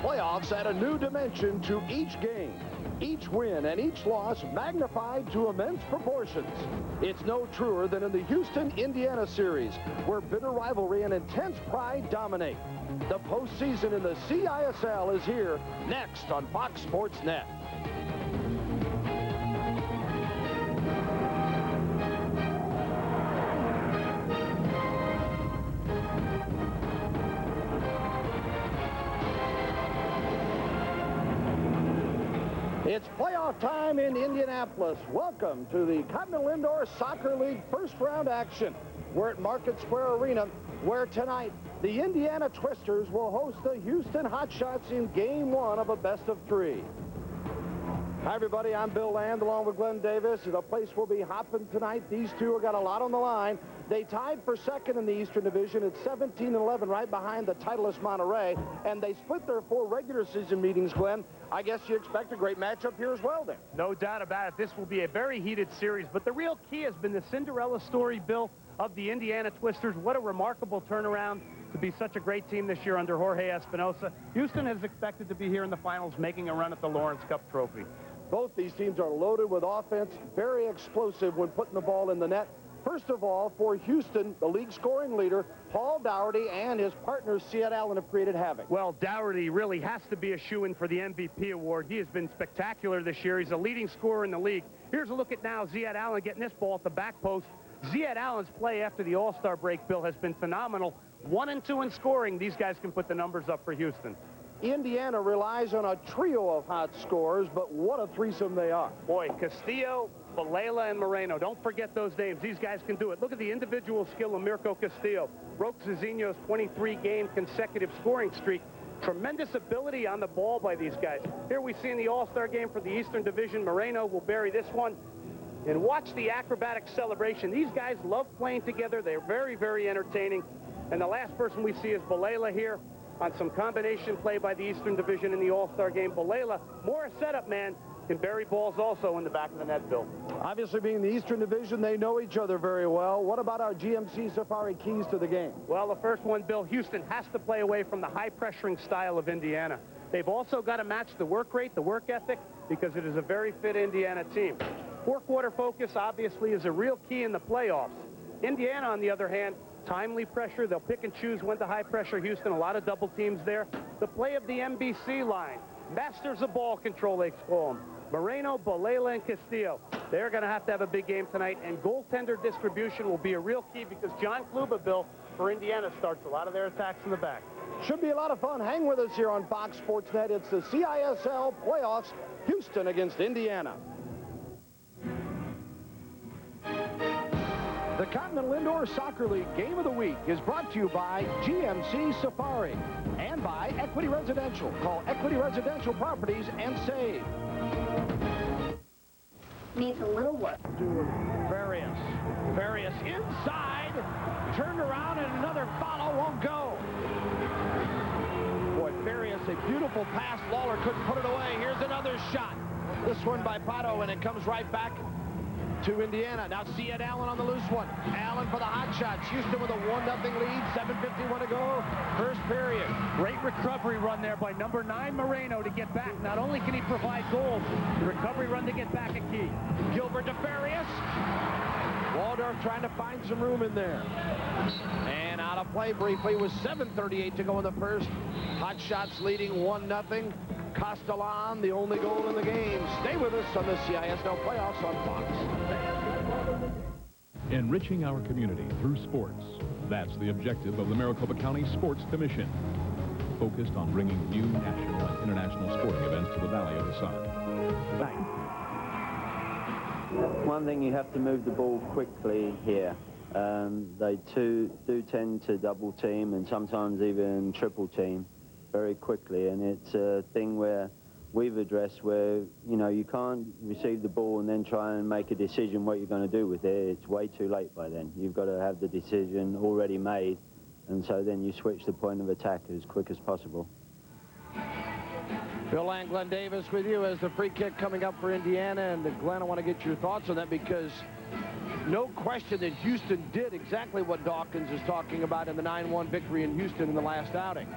playoffs add a new dimension to each game. Each win and each loss magnified to immense proportions. It's no truer than in the Houston, Indiana series, where bitter rivalry and intense pride dominate. The postseason in the CISL is here next on Fox Sports Net. It's playoff time in Indianapolis. Welcome to the Continental Indoor Soccer League first round action. We're at Market Square Arena, where tonight the Indiana Twisters will host the Houston Hotshots in game one of a best-of-3. Hi, everybody. I'm Bill Land along with Glenn Davis. The place will be hopping tonight. These two have got a lot on the line. They tied for second in the Eastern Division at 17-11, right behind the titleist Monterey, and they split their 4 regular season meetings, Glenn. I guess you expect a great matchup here as well, then. No doubt about it. This will be a very heated series, but the real key has been the Cinderella story, Bill, of the Indiana Twisters. What a remarkable turnaround to be such a great team this year under Jorge Espinosa. Houston is expected to be here in the finals, making a run at the Lawrence Cup trophy. Both these teams are loaded with offense, very explosive when putting the ball in the net. First of all, for Houston, the league scoring leader, Paul Dougherty, and his partner, Ziad Allen, have created havoc. Well, Dougherty really has to be a shoo-in for the MVP award. He has been spectacular this year. He's a leading scorer in the league. Here's a look at now Ziad Allen getting this ball at the back post. Ziad Allen's play after the All-Star break, Bill, has been phenomenal. 1 and 2 in scoring. These guys can put the numbers up for Houston. Indiana relies on a trio of hot scorers, but what a threesome they are. Boy, Castillo, Valela, and Moreno. Don't forget those names. These guys can do it. Look at the individual skill of Mirko Castillo. Broke Zizinho's 23-game consecutive scoring streak. Tremendous ability on the ball by these guys. Here we see in the All-Star game for the Eastern Division, Moreno will bury this one. And watch the acrobatic celebration. These guys love playing together. They're very, very entertaining. And the last person we see is Valela here on some combination play by the Eastern Division in the All-Star game. Valela, more a setup man, can bury balls also in the back of the net, Bill. Obviously, being the Eastern Division, they know each other very well. What about our GMC Safari keys to the game? Well, the first one, Bill, Houston has to play away from the high-pressuring style of Indiana. They've also got to match the work rate, the work ethic, because it is a very fit Indiana team. Four-quarter focus, obviously, is a real key in the playoffs. Indiana, on the other hand, timely pressure. They'll pick and choose when to high-pressure Houston. A lot of double teams there. The play of the NBC line. Masters of ball control, they call them. Moreno, Valela, and Castillo. They're going to have a big game tonight, and goaltender distribution will be a real key because John Kluba, Bill, for Indiana, starts a lot of their attacks in the back. Should be a lot of fun. Hang with us here on Fox Sports Net. It's the CISL playoffs, Houston against Indiana. The Continental Indoor Soccer League Game of the Week is brought to you by GMC Safari and by Equity Residential. Call Equity Residential Properties and save. Needs a little work. To Farias. Farias inside. Turned around and another follow won't go. Boy, Farias, a beautiful pass. Lawler couldn't put it away. Here's another shot. This one by Pato, and it comes right back to Indiana. Now Ziad Allen on the loose one. Allen for the Hotshots. Houston with a 1-0 lead. 7:51 to go. First period. Great recovery run there by number 9 Moreno to get back. Not only can he provide goals, the recovery run to get back a key. Gilbert to Farias. Waldorf trying to find some room in there. And out of play briefly with 7:38 to go in the first. Hotshots leading 1-0. Castellan, the only goal in the game. Stay with us on the CISL playoffs on Fox. Enriching our community through sports. That's the objective of the Maricopa County Sports Commission. Focused on bringing new national and international sporting events to the Valley of the Sun. One thing, you have to move the ball quickly here. They do tend to double team and sometimes even triple team very quickly, and it's a thing where we've addressed where, you know, you can't receive the ball and then try and make a decision what you're going to do with it. It's way too late by then. You've got to have the decision already made, and so then you switch the point of attack as quick as possible. Bill and Glenn Davis with you as the free kick coming up for Indiana. And Glenn, I want to get your thoughts on that, because no question that Houston did exactly what Dawkins is talking about in the 9-1 victory in Houston in the last outing.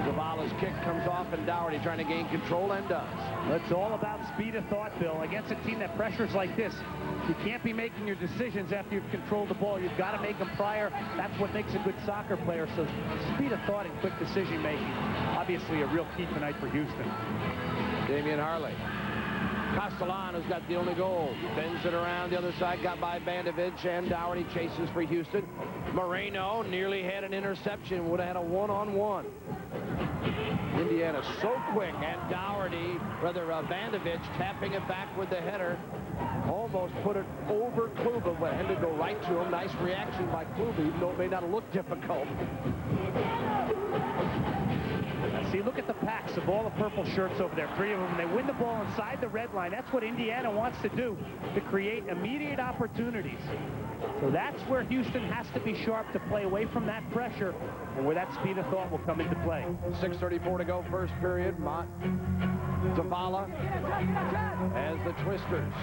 Zavala's kick comes off, and Dougherty trying to gain control and does. It's all about speed of thought, Bill. Against a team that pressures like this, you can't be making your decisions after you've controlled the ball. You've got to make them prior. That's what makes a good soccer player. So speed of thought and quick decision making, obviously a real key tonight for Houston. Damian Harley. Castellan, who's got the only goal, bends it around the other side, got by Bandovich, and Dougherty chases for Houston. Moreno nearly had an interception, would have had a one-on-one. Indiana so quick, and Bandovich tapping it back with the header. Almost put it over Kluba, but had to go right to him. Nice reaction by Kluba, even though it may not have looked difficult. See, look at the packs of all the purple shirts over there. 3 of them. They win the ball inside the red line. That's what Indiana wants to do, to create immediate opportunities. So that's where Houston has to be sharp to play away from that pressure, and where that speed of thought will come into play. 6:34 to go, first period. Zavala as the Twisters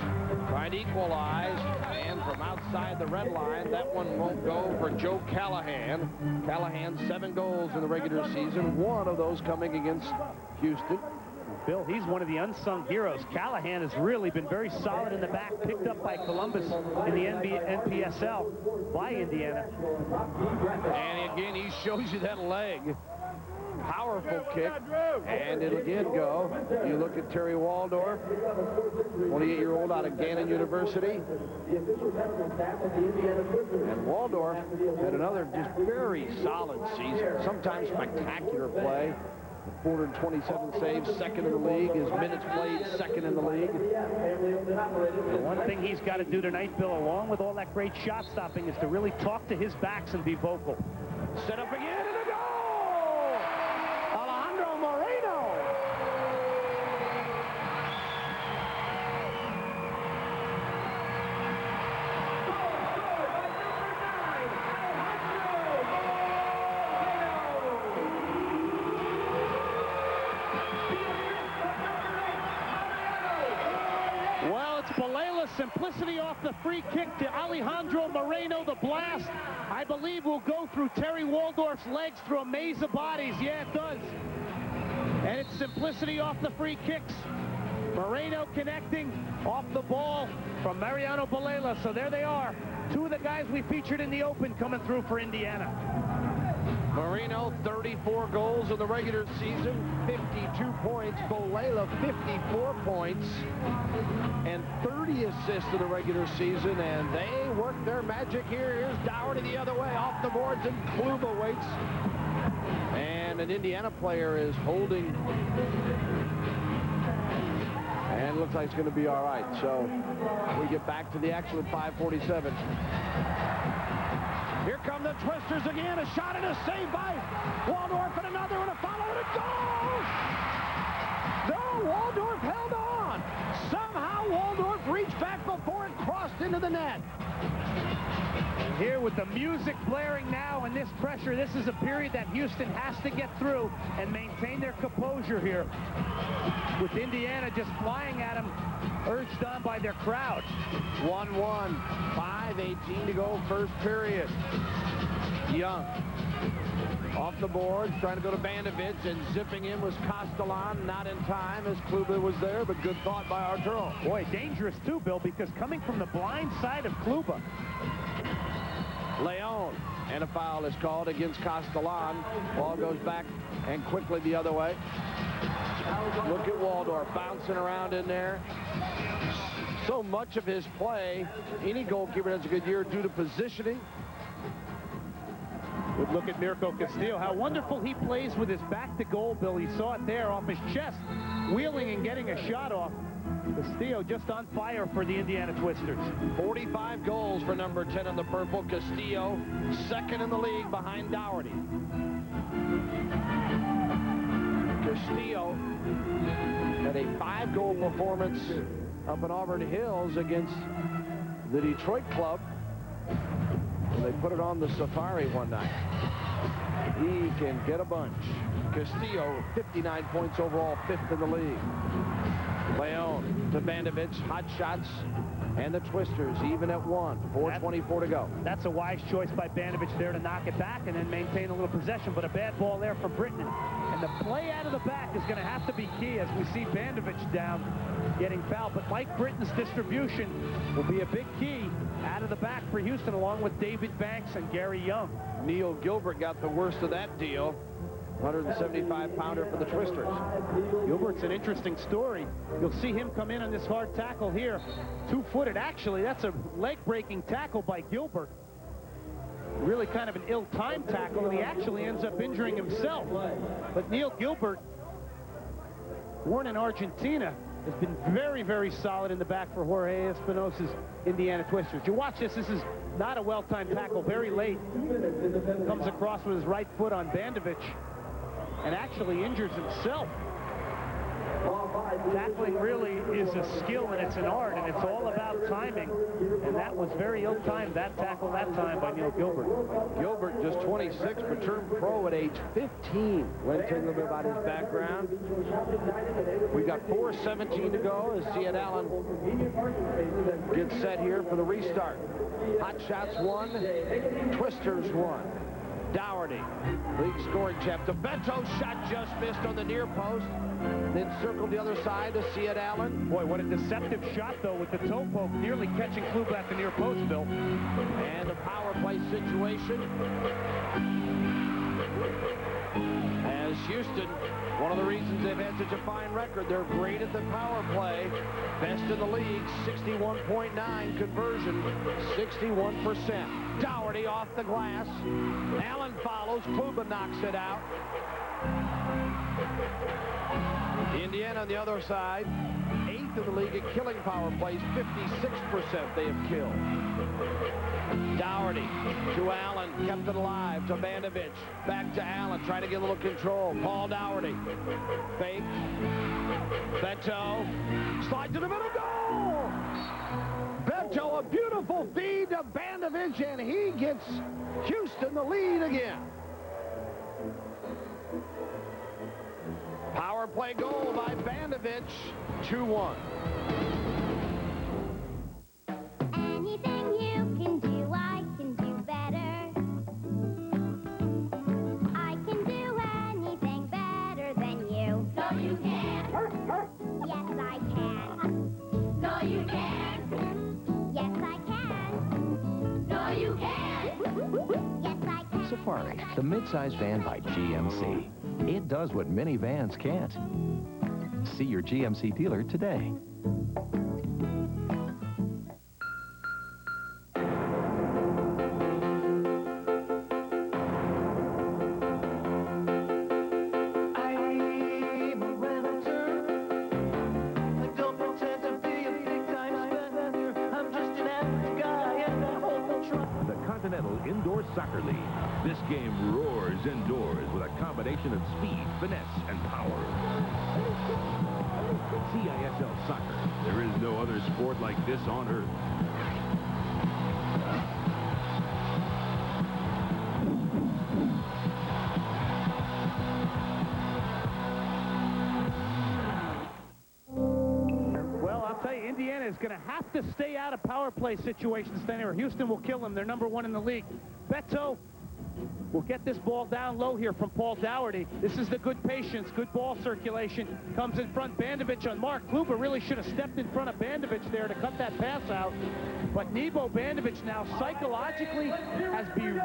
trying to equalize, and from outside the red line, that one won't go for Joe Callahan. Callahan, 7 goals in the regular season, 1 of those coming against Houston. Bill, he's one of the unsung heroes. Callahan has really been very solid in the back, picked up by Columbus in the NPSL by Indiana. And again, he shows you that leg. Powerful kick, and it'll again go. You look at Terry Waldorf, 28-year-old out of Gannon University. And Waldorf had another just very solid season, sometimes spectacular play. 427 saves, 2nd in the league. His minutes played, 2nd in the league. The one thing he's got to do tonight, Bill, along with all that great shot stopping, is to really talk to his backs and be vocal. Set up again, and a goal! Alejandro Moreno! Balela's simplicity off the free kick to Alejandro Moreno. The blast, I believe, will go through Terry Waldorf's legs through a maze of bodies. Yeah, it does. And it's simplicity off the free kicks. Moreno connecting off the ball from Mariano Balela. So there they are. 2 of the guys we featured in the Open coming through for Indiana. Moreno, 34 goals in the regular season, 52 points. Balela, 54 points, and 30 assists in the regular season, and they work their magic here. Here's Dougherty the other way, off the boards, and Kluba waits. And an Indiana player is holding, and it looks like it's going to be all right. So we get back to the action at 5:47. Here come the Twisters again. A shot and a save by Waldorf, and another, and a follow, and a goal! No, Waldorf held on. Somehow Waldorf reached back before it crossed into the net. And here with the music blaring now and this pressure, this is a period that Houston has to get through and maintain their composure here. With Indiana just flying at them, urged on by their crowd. 1-1, 5:18 to go, first period. Young off the board, trying to go to Bandovich, and zipping in was Castellan, not in time as Kluba was there, but good thought by Arturo. Boy, dangerous too, Bill, because coming from the blind side of Kluba. Leon, and a foul is called against Castellan. Ball goes back and quickly the other way. Look at Waldorf bouncing around in there. So much of his play, any goalkeeper has a good year due to positioning. Good look at Mirko Castillo. How wonderful he plays with his back to goal, Bill. You saw it there off his chest, wheeling and getting a shot off. Castillo just on fire for the Indiana Twisters. 45 goals for number 10 in the purple. Castillo, 2nd in the league behind Dougherty. Castillo had a 5-goal performance up in Auburn Hills against the Detroit club. And they put it on the Safari one night. He can get a bunch. Castillo, 59 points overall, 5th in the league. Leon to Bandovich, Hotshots. And the Twisters even at 1, 4:24 to go. That's a wise choice by Bandovich there to knock it back and then maintain a little possession, but a bad ball there for Britton. And the play out of the back is going to have to be key as we see Bandovich down getting fouled. But Mike Britton's distribution will be a big key out of the back for Houston, along with David Banks and Gary Young. Neil Gilbert got the worst of that deal. 175-pounder for the Twisters. Gilbert's an interesting story. You'll see him come in on this hard tackle here. Two-footed. Actually, that's a leg-breaking tackle by Gilbert. Really kind of an ill-timed tackle, and he actually ends up injuring himself. But Neil Gilbert, born in Argentina, has been very, very solid in the back for Jorge Espinosa's Indiana Twisters. You watch this. This is not a well-timed tackle. Very late. Comes across with his right foot on Bandovich and actually injures himself. Tackling really is a skill and it's an art, and it's all about timing. And that was very ill-timed, that tackle that time by Neil Gilbert. Gilbert, just 26, but turned pro at age 15. Went to a little bit about his background. We've got 4:17 to go as Ziad Allen gets set here for the restart. Hotshots 1, Twisters 1. Dougherty, league scoring champ. DeBento shot just missed on the near post. Then circled the other side to Ziad Allen. Boy, what a deceptive shot, though, with the toe poke, nearly catching Klub at the near post, Bill. And a power play situation. As Houston, one of the reasons they've had such a fine record, they're great at the power play. Best in the league, 61.9 conversion, 61%. Dougherty off the glass. Allen follows. Kluba knocks it out. Indiana on the other side, 8th in the league at killing power plays, 56% they have killed. Dougherty to Allen, kept it alive to Bandovich. Back to Allen, trying to get a little control. Paul Dougherty. Fake. Beto. Slide to the middle. Goal! Beto, a beautiful feed to Bandovich, and he gets Houston the lead again. Power play goal by Bandovich, 2-1. Anything you can do, I can do better. I can do anything better than you. No, you can't. Yes, I can. No, you can't. Yes, I can. No, you can't. Yes, I can. Safari, the mid-size van by GMC. It does what many vans can't. See your GMC dealer today. Continental Indoor Soccer League. This game roars indoors with a combination of speed, finesse, and power. CISL Soccer. There is no other sport like this on earth. Indiana is going to have to stay out of power play situations then, or Houston will kill them. They're #1 in the league. Beto will get this ball down low here from Paul Dougherty. This is the good patience, good ball circulation. Comes in front, Bandovich on mark. Kluba really should have stepped in front of Bandovich there to cut that pass out. But Nebo Bandovich now psychologically has been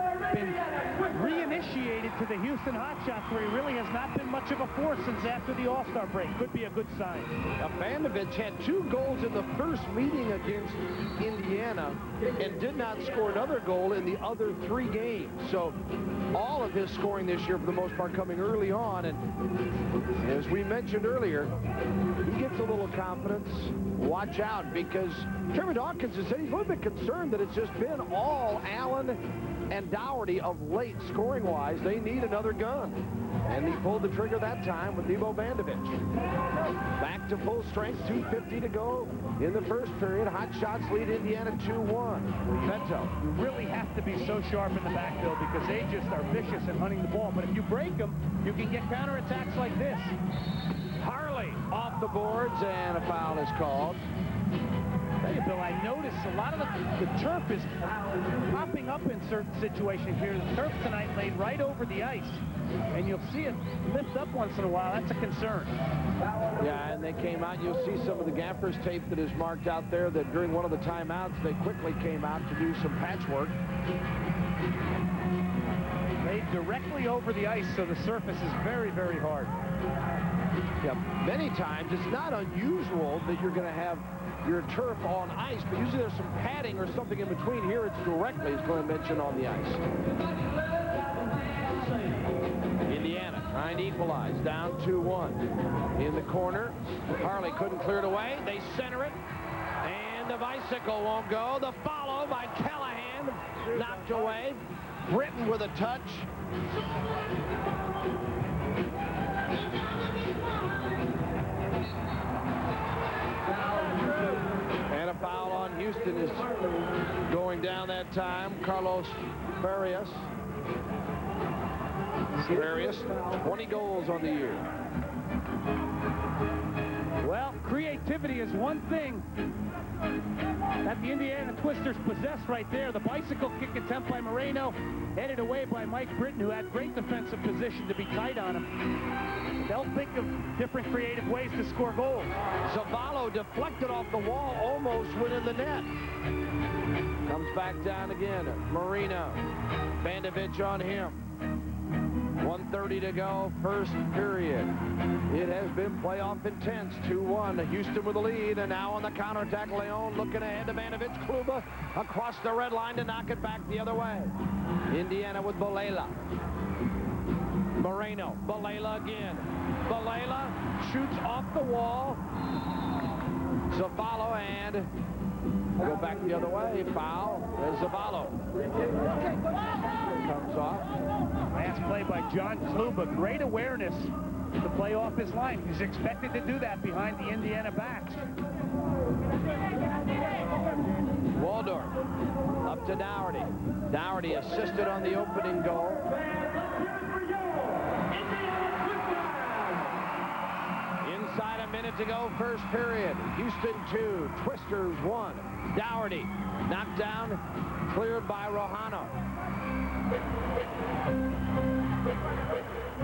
reinitiated to the Houston Hotshots, where he really has not been much of a force since after the All-Star break. Could be a good sign. Now, Bandovich had 2 goals in the first meeting against Indiana and did not score another goal in the other 3 games. So all of his scoring this year, for the most part, coming early on. And as we mentioned earlier, he gets a little confidence. Watch out, because Trevor Dawkins has said he's a little bit concerned that it's just been all Allen and Dougherty of late, scoring-wise. They need another gun. And he pulled the trigger that time with Nebo Bandovich. Back to full strength, 2:50 to go in the first period. Hotshots lead Indiana 2-1. Beto. You really have to be so sharp in the backfield because they just are vicious in hunting the ball. But if you break them, you can get counterattacks like this. Harley off the boards, and a foul is called. you, Bill, I noticed a lot of the turf is popping up in certain situations here. The turf tonight laid right over the ice, and you'll see it lift up once in a while. That's a concern. Yeah, and they came out. You'll see some of the gaffer's tape that is marked out there that during one of the timeouts, they quickly came out to do some patchwork. Laid directly over the ice, so the surface is very, very hard. Yeah, many times it's not unusual that you're going to have your turf on ice, but usually there's some padding or something in between. Here it's directly, as Glenn mentioned, on the ice. Indiana trying to equalize, down 2-1. In the corner, Harley couldn't clear it away. They center it, and the bicycle won't go. The follow by Callahan, knocked away. Britton with a touch. And a foul on Houston is going down that time. Carlos Zavala. 20 goals on the year. Well, creativity is one thing that the Indiana Twisters possess right there. The bicycle kick attempt by Moreno, headed away by Mike Britton, who had great defensive position to be tight on him. They'll think of different creative ways to score goals. Zavala deflected off the wall, almost went in the net. Comes back down again. Moreno. Bandovich on him. 1:30 to go, first period. It has been playoff intense. 2-1. Houston with the lead, and now on the counterattack, Leon looking ahead to Bandovich. Kluba across the red line to knock it back the other way. Indiana with Balela. Moreno. Balela again. Balela shoots off the wall. Zavala, and go back the other way. Foul. There's Zavala. Comes off. Last play by John Kluba. Great awareness to play off his line. He's expected to do that behind the Indiana backs. Waldorf up to Dougherty. Dougherty assisted on the opening goal. Inside a minute to go, first period. Houston 2, Twisters 1. Dougherty knocked down, cleared by Rojano.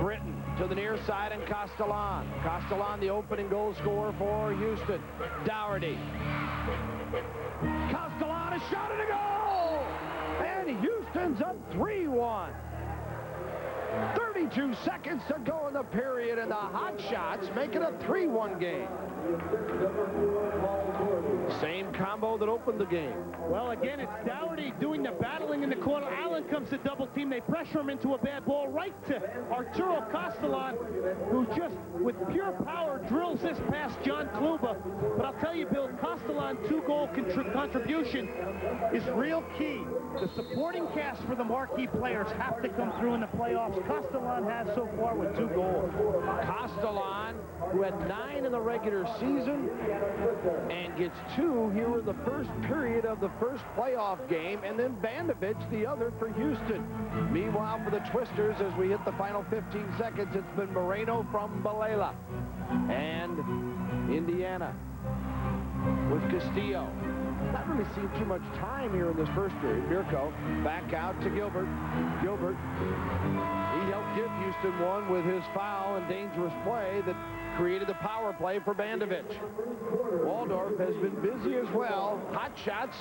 Britton to the near side, and Castellan. Castellan, the opening goal scorer for Houston. Dougherty. Castellan, a shot and a goal! And Houston's up 3-1. 32 seconds to go in the period, and the Hotshots make it a 3-1 game. Same combo that opened the game. Well, again, it's Dougherty doing the battling in the corner. Allen comes to double team. They pressure him into a bad ball right to Arturo Castellan, who just, with pure power, drills this past John Kluba. But I'll tell you, Bill, Castellan 2-goal contribution is real key. The supporting cast for the marquee players have to come through in the playoffs. Castellan has so far with 2 goals. Castellan, who had 9 in the regular season, and gets 2 here in the first period of the first playoff game, and then Bandovich the other for Houston. Meanwhile, for the Twisters, as we hit the final 15 seconds, it's been Moreno from Balela. And Indiana with Castillo. Not really seen too much time here in this first period. Mirko back out to Gilbert. Gilbert, he helped give Houston one with his foul and dangerous play that created the power play for Bandovich. Waldorf has been busy as well. Hotshots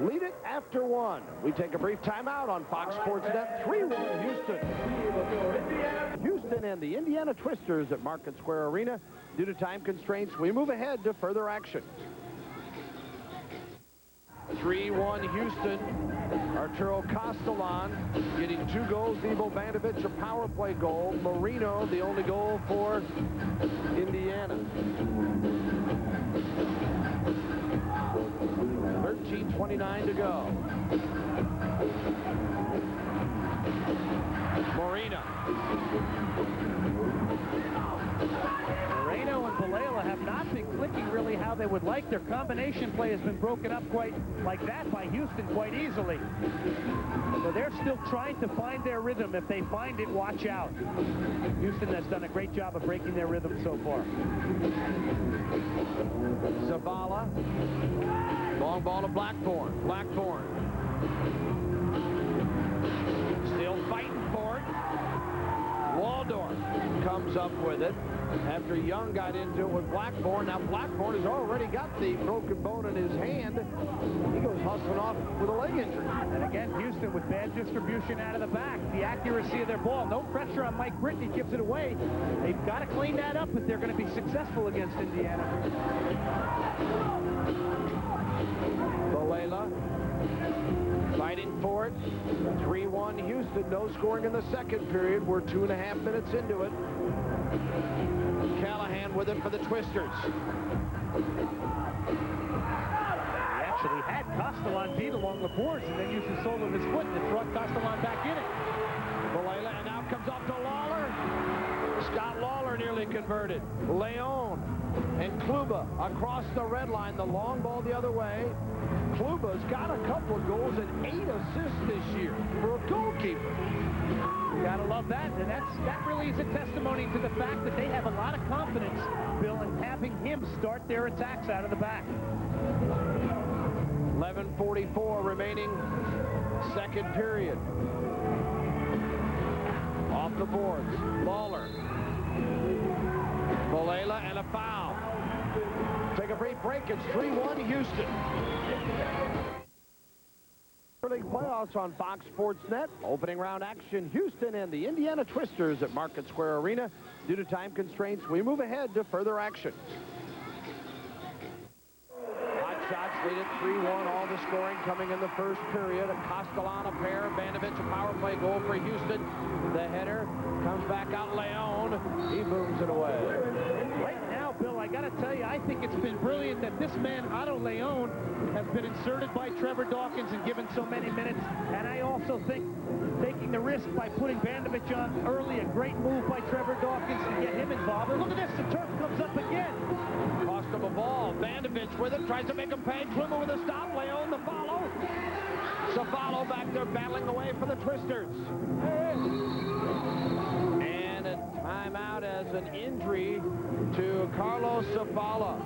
lead it after 1. We take a brief timeout on Fox Sports Net. 3-1 Houston. Houston and the Indiana Twisters at Market Square Arena. Due to time constraints, we move ahead to further action. 3-1 Houston. Arturo Castellan getting 2 goals. Ivo Bandovich, a power play goal. Moreno, the only goal for Indiana. 13:29 to go. Moreno. Moreno and Zavala have not been clicking really how they would like. Their combination play has been broken up quite like that by Houston quite easily. So they're still trying to find their rhythm. If they find it, watch out. Houston has done a great job of breaking their rhythm so far. Zavala. Long ball to Blackburn. Blackburn. Still fighting for it. Waldorf comes up with it after Young got into it with Blackburn. Now Blackburn has already got the broken bone in his hand. He goes hustling off with a leg injury. And again, Houston with bad distribution out of the back. The accuracy of their ball. No pressure on Mike Brittany, gives it away. They've got to clean that up if they're going to be successful against Indiana. Zavala fighting for it. 3-1 Houston. No scoring in the second period. We're 2.5 minutes into it. Callahan with it for the Twisters. He actually had Castellan beat along the boards and then used the sole of his foot and brought Castellan back in it. Zavala, and now comes off to Lawler. Scott Lawler nearly converted. Leon and Kluba across the red line. The long ball the other way. Kluba's got a couple of goals and 8 assists this year for a goalkeeper. You gotta love that, and that really is a testimony to the fact that they have a lot of confidence, Bill, in having him start their attacks out of the back. 11:44 remaining second period. Off the boards, Lawler. Zavala and a foul. Take a brief break. It's 3-1 Houston. League playoffs on Fox Sports Net. Opening round action, Houston and the Indiana Twisters at Market Square Arena. Due to time constraints, we move ahead to further action. Hotshots lead it 3-1. All the scoring coming in the first period. A Castellan, a pair. Bandovich, a power play goal for Houston. The header comes back out. Leon, he booms it away. Right now, Bill, I got to tell you, I think it's been brilliant that this man, Otto Leon, has been inserted by Trevor Dawkins and given so many minutes. And I also think taking the risk by putting Bandovich on early, a great move by Trevor Dawkins to get him involved. And look at this, the turf comes up again. Cost him a ball. Bandovich with it, tries to make him pay. Kluba with a stop. Leon the follow. Zavala back there battling away for the Twisters. And a timeout as an injury to Carlos Zavala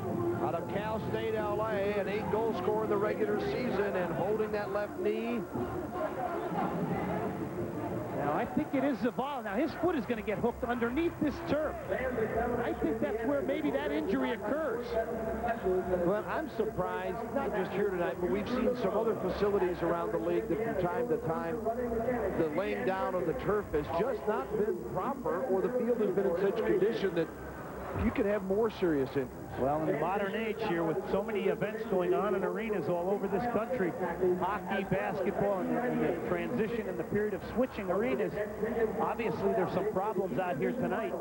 out of Cal State, LA, an 8-goal scorer in the regular season and holding that left knee. Now, I think it is Zavala. Now, his foot is going to get hooked underneath this turf. I think that's where maybe that injury occurs. Well, I'm surprised, not just here tonight, but we've seen some other facilities around the league that from time to time, the laying down of the turf has just not been proper, or the field has been in such condition that you could have more serious injuries. Well, in the modern age here, with so many events going on in arenas all over this country, hockey, basketball, and the transition and the period of switching arenas, obviously there's some problems out here tonight.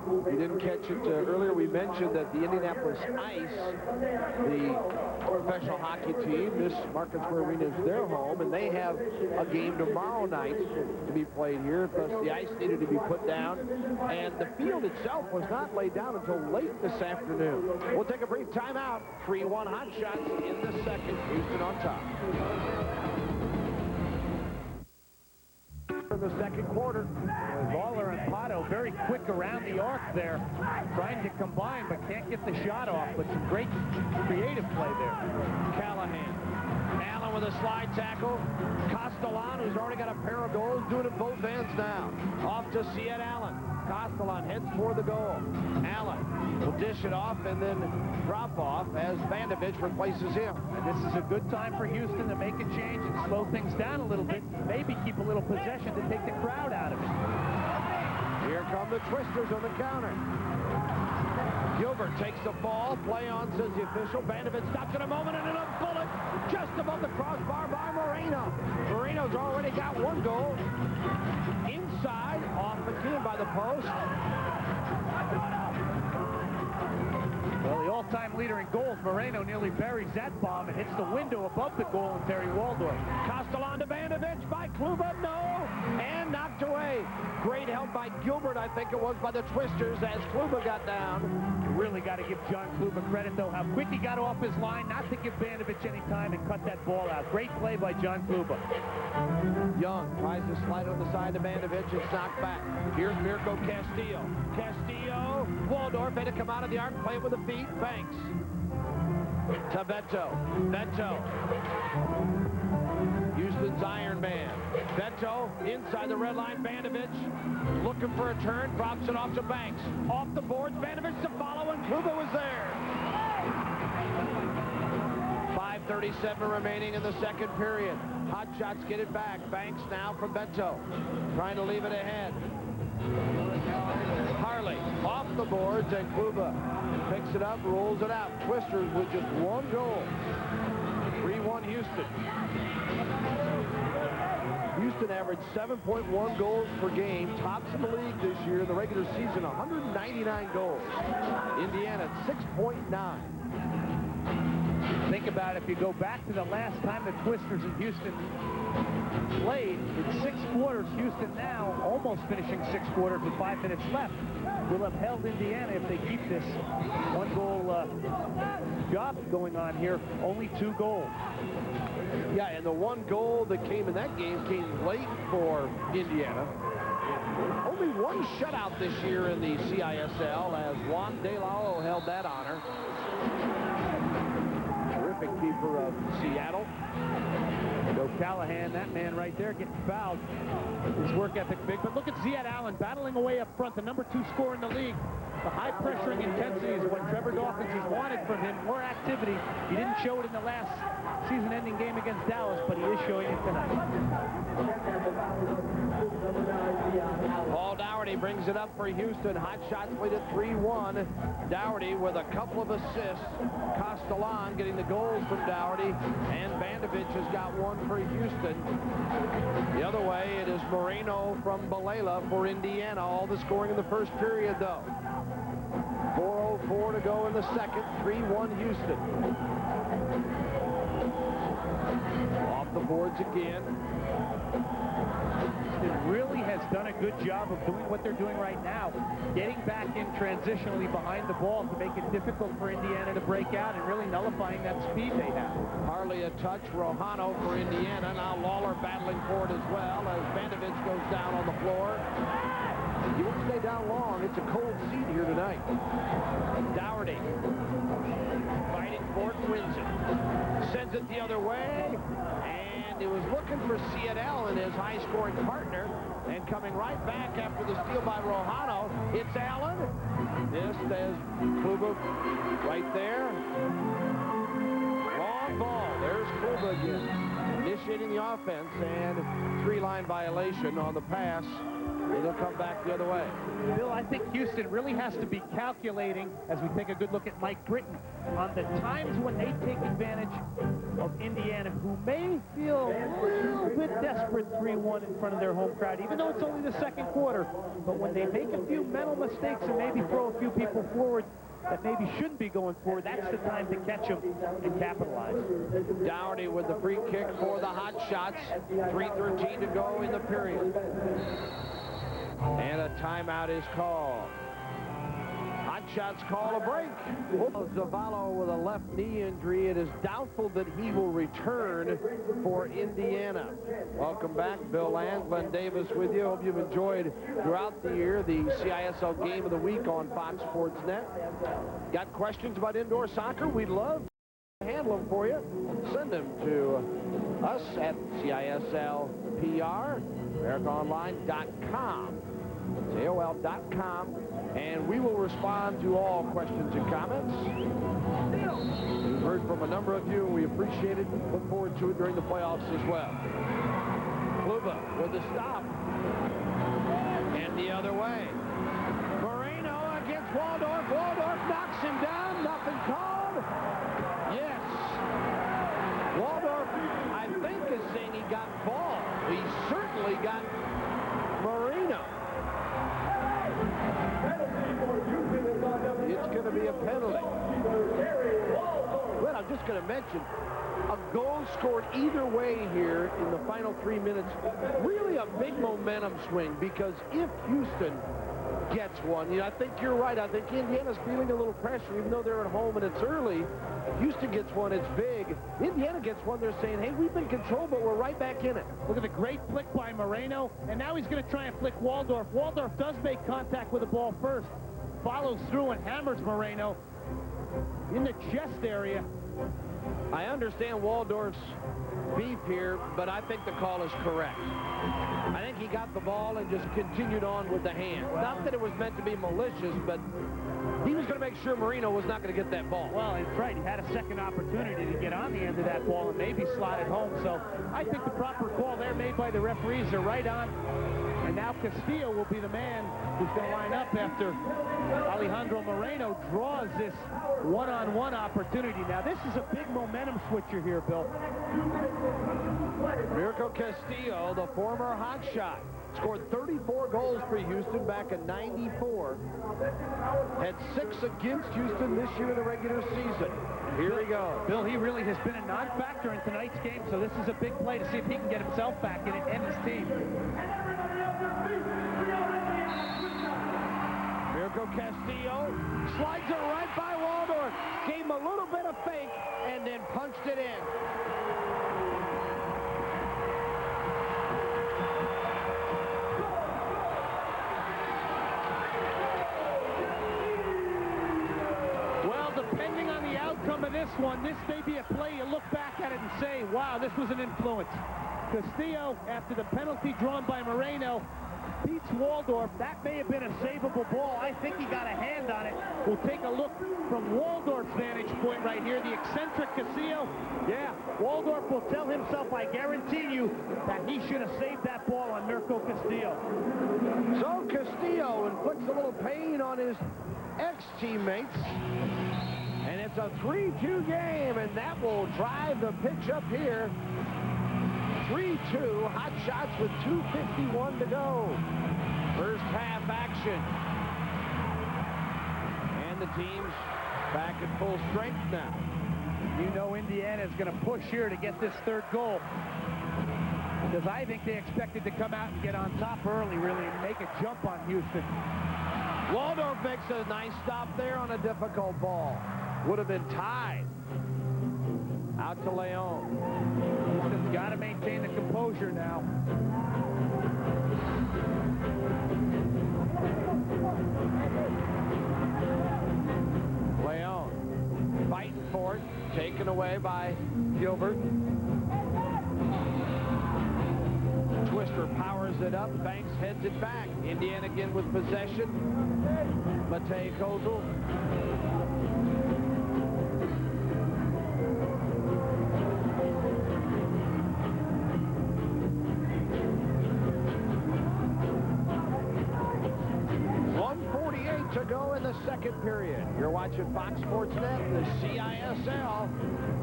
You didn't catch it earlier. We mentioned that the Indianapolis Ice, the professional hockey team, this Market Square Arena is their home, and they have a game tomorrow night to be played here. Plus, the ice needed to be put down, and the field itself was not laid down until late this afternoon. We'll take a brief timeout. 3-1 Hotshots in the second. Houston on top. In the second quarter, Lawler and Pato very quick around the arc there, trying to combine, but can't get the shot off. But some great creative play there. Callahan. Allen with a slide tackle. Castellan, who's already got a pair of goals, doing it both ends now. Off to Siet Allen. Castellan heads toward the goal. Allen will dish it off and then drop off as Bandovich replaces him. And this is a good time for Houston to make a change and slow things down a little bit. Maybe keep a little possession to take the crowd out of it. Here come the Twisters on the counter. Gilbert takes the ball. Play on, says the official. Bandovich stops in a moment, and a bullet just above the crossbar by Moreno. Moreno's already got one goal. Inside, off McKeon by the post. Well, the all-time leader in goals, Moreno, nearly buries that bomb and hits the window above the goal in Terry Waldorf. Castellan to Bandovich by Kluba, no, and knocked away. Great help. held by Gilbert, I think it was, by the Twisters as Kluba got down. You really got to give John Kluba credit, though, how quick he got off his line, not to give Bandovich any time and cut that ball out. Great play by John Kluba. Young tries to slide on the side of Bandovich. It's knocked back. Here's Mirko Castillo. Castillo, Waldorf had to come out of the arc, play it with the feet. Banks to Beto. Beto. Houston's Iron Man. Beto inside the red line. Bandovich looking for a turn. Drops it off to Banks. Off the boards. Bandovich to follow, and Kluba was there. 5:37 remaining in the second period. Hotshots get it back. Banks now from Beto. Trying to leave it ahead. Harley off the boards, and Kluba picks it up, rolls it out. Twisters with just one goal. 3-1 Houston. Houston averaged 7.1 goals per game, tops in the league this year in the regular season, 199 goals. Indiana at 6.9. Think about it, if you go back to the last time the Twisters in Houston played, in 6 quarters, Houston now almost finishing 6 quarters with 5 minutes left, will have held Indiana if they keep this one-goal job going on here. Only 2 goals. Yeah, and the 1 goal that came in that game came late for Indiana. Only 1 shutout this year in the CISL as Juan De La held that honor. Terrific keeper of Seattle. Callahan, that man right there, getting fouled. His work ethic big, but look at Ziad Allen battling away up front, the #2 scorer in the league. The high-pressuring intensity is what Trevor Dawkins has wanted from him, more activity. He didn't show it in the last season-ending game against Dallas, but he is showing it tonight. Paul Dougherty brings it up for Houston. Hotshots lead at 3-1. Dougherty with a couple of assists. Castellan getting the goals from Dougherty, and Bandovich has got 1 for Houston. The other way, it is Moreno from Balela for Indiana. All the scoring in the first period, though. 4:04 to go in the second. 3-1 Houston. Off the boards again. It really has done a good job of doing what they're doing right now, getting back in transitionally behind the ball to make it difficult for Indiana to break out and really nullifying that speed they have. Harley a touch. Rojano for Indiana. Now Lawler battling for it as well as Bandovich goes down on the floor. He won't stay down long. It's a cold seat here tonight. Dougherty fighting for it and wins it. Sends it the other way. And it was looking for Ziad Allen, his high-scoring partner. And coming right back after the steal by Rojano, it's Allen. This as Kluba right there. Long ball. There's Kluba again. Initiating the offense, and 3-line violation on the pass. It'll come back the other way. Bill, I think Houston really has to be calculating, as we take a good look at Mike Britton, on the times when they take advantage of Indiana, who may feel a little bit desperate 3-1 in front of their home crowd, even though it's only the second quarter. But when they make a few mental mistakes and maybe throw a few people forward that maybe shouldn't be going forward, that's the time to catch them and capitalize. Dougherty with the free kick for the Hotshots. 3:13 to go in the period. And a timeout is called. Hotshots call a break. Zavala with a left knee injury. It is doubtful that he will return for Indiana. Welcome back. Bill Land, Glenn Davis with you. Hope you've enjoyed throughout the year the CISL Game of the Week on Fox Sports Net. Got questions about indoor soccer? We'd love to handle them for you. Send them to us at CISLPR, AmericaOnline.com. AOL.com, and we will respond to all questions and comments. We've heard from a number of you, and we appreciate it. Look forward to it during the playoffs as well. Kluba with the stop. And the other way. Moreno against Waldorf. Waldorf knocks him down. Nothing called. Yes. Waldorf, I think, is saying he got ball. He certainly got Moreno. It's going to be a penalty. Well, I'm just just going to mention, a goal scored either way here in the final 3 minutes. Really a big momentum swing, because if Houston gets one, I think you're right. I think Indiana's feeling a little pressure, even though they're at home and it's early. Houston gets one, it's big. Indiana gets one, they're saying, hey, we've been controlled, but we're right back in it. Look at the great flick by Moreno, and now he's going to try and flick Waldorf. Waldorf does make contact with the ball first, follows through and hammers Moreno in the chest area. I understand Waldorf's beef here, but I think the call is correct. I think he got the ball and just continued on with the hand. Not that it was meant to be malicious, but he was going to make sure Moreno was not going to get that ball. Well, that's right. He had a second opportunity to get on the end of that ball and maybe slot it home. So I think the proper call there made by the referees are right on. And now Castillo will be the man who's going to line up after Alejandro Moreno draws this one-on-one opportunity. Now, this is a big momentum switcher here, Bill. Mirko Castillo, the former hotshot, scored 34 goals for Houston back in '94. Had 6 against Houston this year in the regular season. Here we go. Bill, he really has been a non-factor in tonight's game, so this is a big play to see if he can get himself back in it and his team. Mirko Castillo slides it right by Waldorf. Gave him a little bit of fake and then punched it in. Well, depending on the outcome of this one, this may be a play you look back at it and say, wow, this was an influence. Castillo, after the penalty drawn by Moreno, beats Waldorf. That may have been a savable ball. I think he got a hand on it. We'll take a look from Waldorf's vantage point right here. The eccentric Castillo. Yeah, Waldorf will tell himself, I guarantee you, that he should have saved that ball on Mirko Castillo. So Castillo inflicts a little pain on his ex-teammates. And it's a 3-2 game, and that will drive the pitch up here. 3-2, Hotshots with 2:51 to go. First half action. And the team's back at full strength now. You know Indiana is going to push here to get this third goal, because I think they expected to come out and get on top early, really, and make a jump on Houston. Waldorf makes a nice stop there on a difficult ball. Would have been tied. Out to Leon. Houston's got to maintain the composure now. Leon fighting for it. Taken away by Gilbert. Twister powers it up. Banks heads it back. Indiana again with possession. Matej Kozul. To go in the second period. You're watching Fox Sports Net, the CISL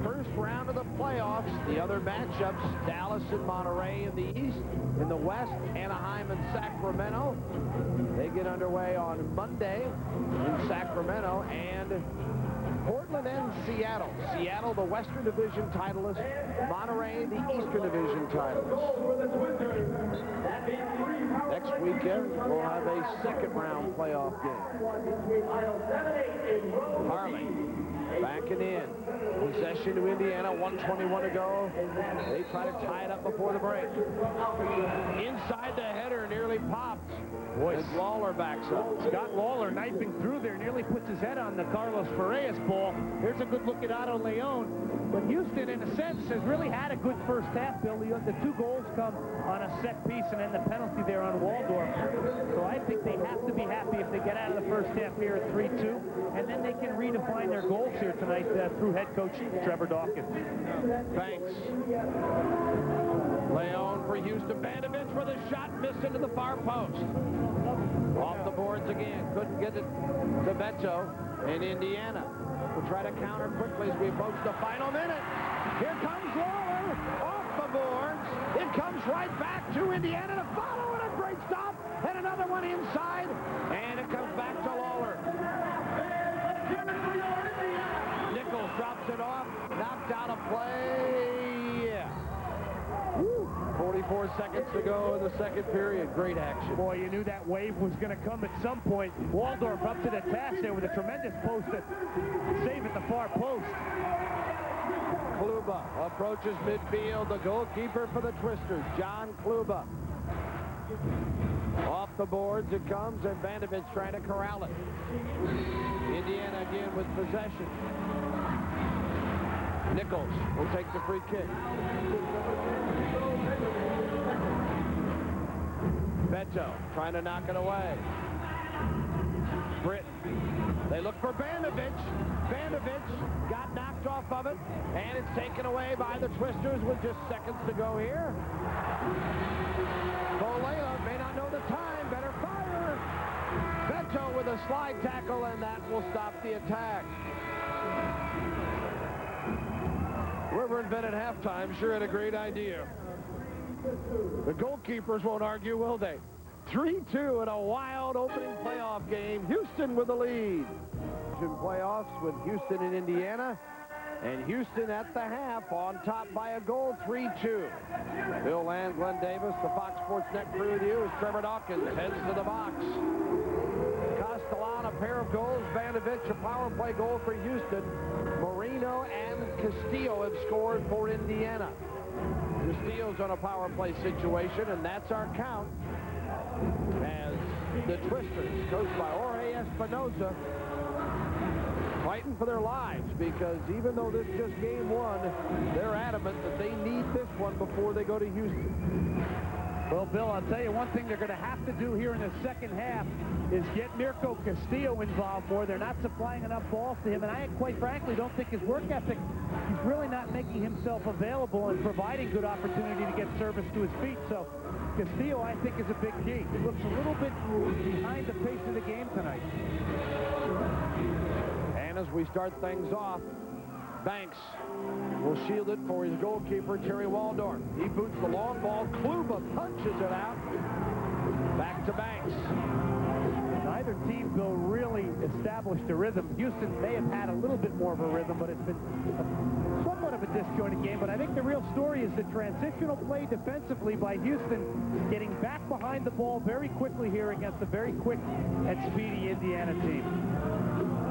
first round of the playoffs. The other matchups, Dallas and Monterey in the East. In the West, Anaheim and Sacramento. They get underway on Monday in Sacramento, and Portland and Seattle. Seattle, the Western Division titleist. Monterey, the Eastern Division titleist. Next weekend, we'll have a second-round playoff game. Harley backing in. Possession to Indiana, 1:21 to go. They try to tie it up before the break. Inside the header, nearly popped. As Lawler backs up. Scott Lawler knifing through there, nearly puts his head on the Carlos Ferreira's ball. Here's a good look at Otto Leon. But Houston, in a sense, has really had a good first half, Bill. The 2 goals come on a set piece and then the penalty there on Waldorf. So I think they have to be happy if they get out of the first half here at 3-2. And then they can redefine their goals here tonight through head coach Trevor Dawkins. Thanks. Leon for Houston. Bandovich with a shot, missed into the far post. Off the boards again. Couldn't get it to Beto in Indiana. We'll try to counter quickly as we approach the final minute. Here comes Lawler off the boards. It comes right back to Indiana to follow, and a great stop, and another one inside, and it comes back to Lawler. Nichols drops it off. Now seconds to go in the second period. Great action. Boy, you knew that wave was going to come at some point. Waldorf up to the task there with a tremendous post to save at the far post. Kluba approaches midfield. The goalkeeper for the Twisters, John Kluba. Off the boards it comes, and Vandevich trying to corral it. Indiana again with possession. Nichols will take the free kick. Beto trying to knock it away. Britt. They look for Vandevich. Vandevich got knocked off of it, and it's taken away by the Twisters with just seconds to go here. Bolela may not know the time. Better fire. Beto with a slide tackle, and that will stop the attack. Whoever invented halftime sure had a great idea. The goalkeepers won't argue, will they? 3-2 in a wild opening playoff game. Houston with the lead. Playoffs with Houston and Indiana. And Houston at the half on top by a goal, 3-2. Bill Land, Glenn Davis, the Fox Sports Net crew with you as Trevor Dawkins heads to the box. Castellan, a pair of goals. Vandevich, a power play goal for Houston. Marino and Castillo have scored for Indiana. Castillo's on a power play situation, and that's our count. As the Twisters, coached by Jorge Espinosa, fighting for their lives, because even though this is just game one, they're adamant that they need this one before they go to Houston. Well, Bill, I'll tell you one thing they're going to have to do here in the second half is get Mirko Castillo involved more. They're not supplying enough balls to him, and I quite frankly don't think his work ethic, he's really not making himself available and providing good opportunity to get service to his feet. So Castillo, I think, is a big key. He looks a little bit behind the pace of the game tonight. And as we start things off, Banks will shield it for his goalkeeper, Terry Waldorf. He boots the long ball. Kluba punches it out. Back to Banks. Neither team, Bill, really established a rhythm. Houston may have had a little bit more of a rhythm, but it's been somewhat of a disjointed game. But I think the real story is the transitional play defensively by Houston, getting back behind the ball very quickly here against a very quick and speedy Indiana team.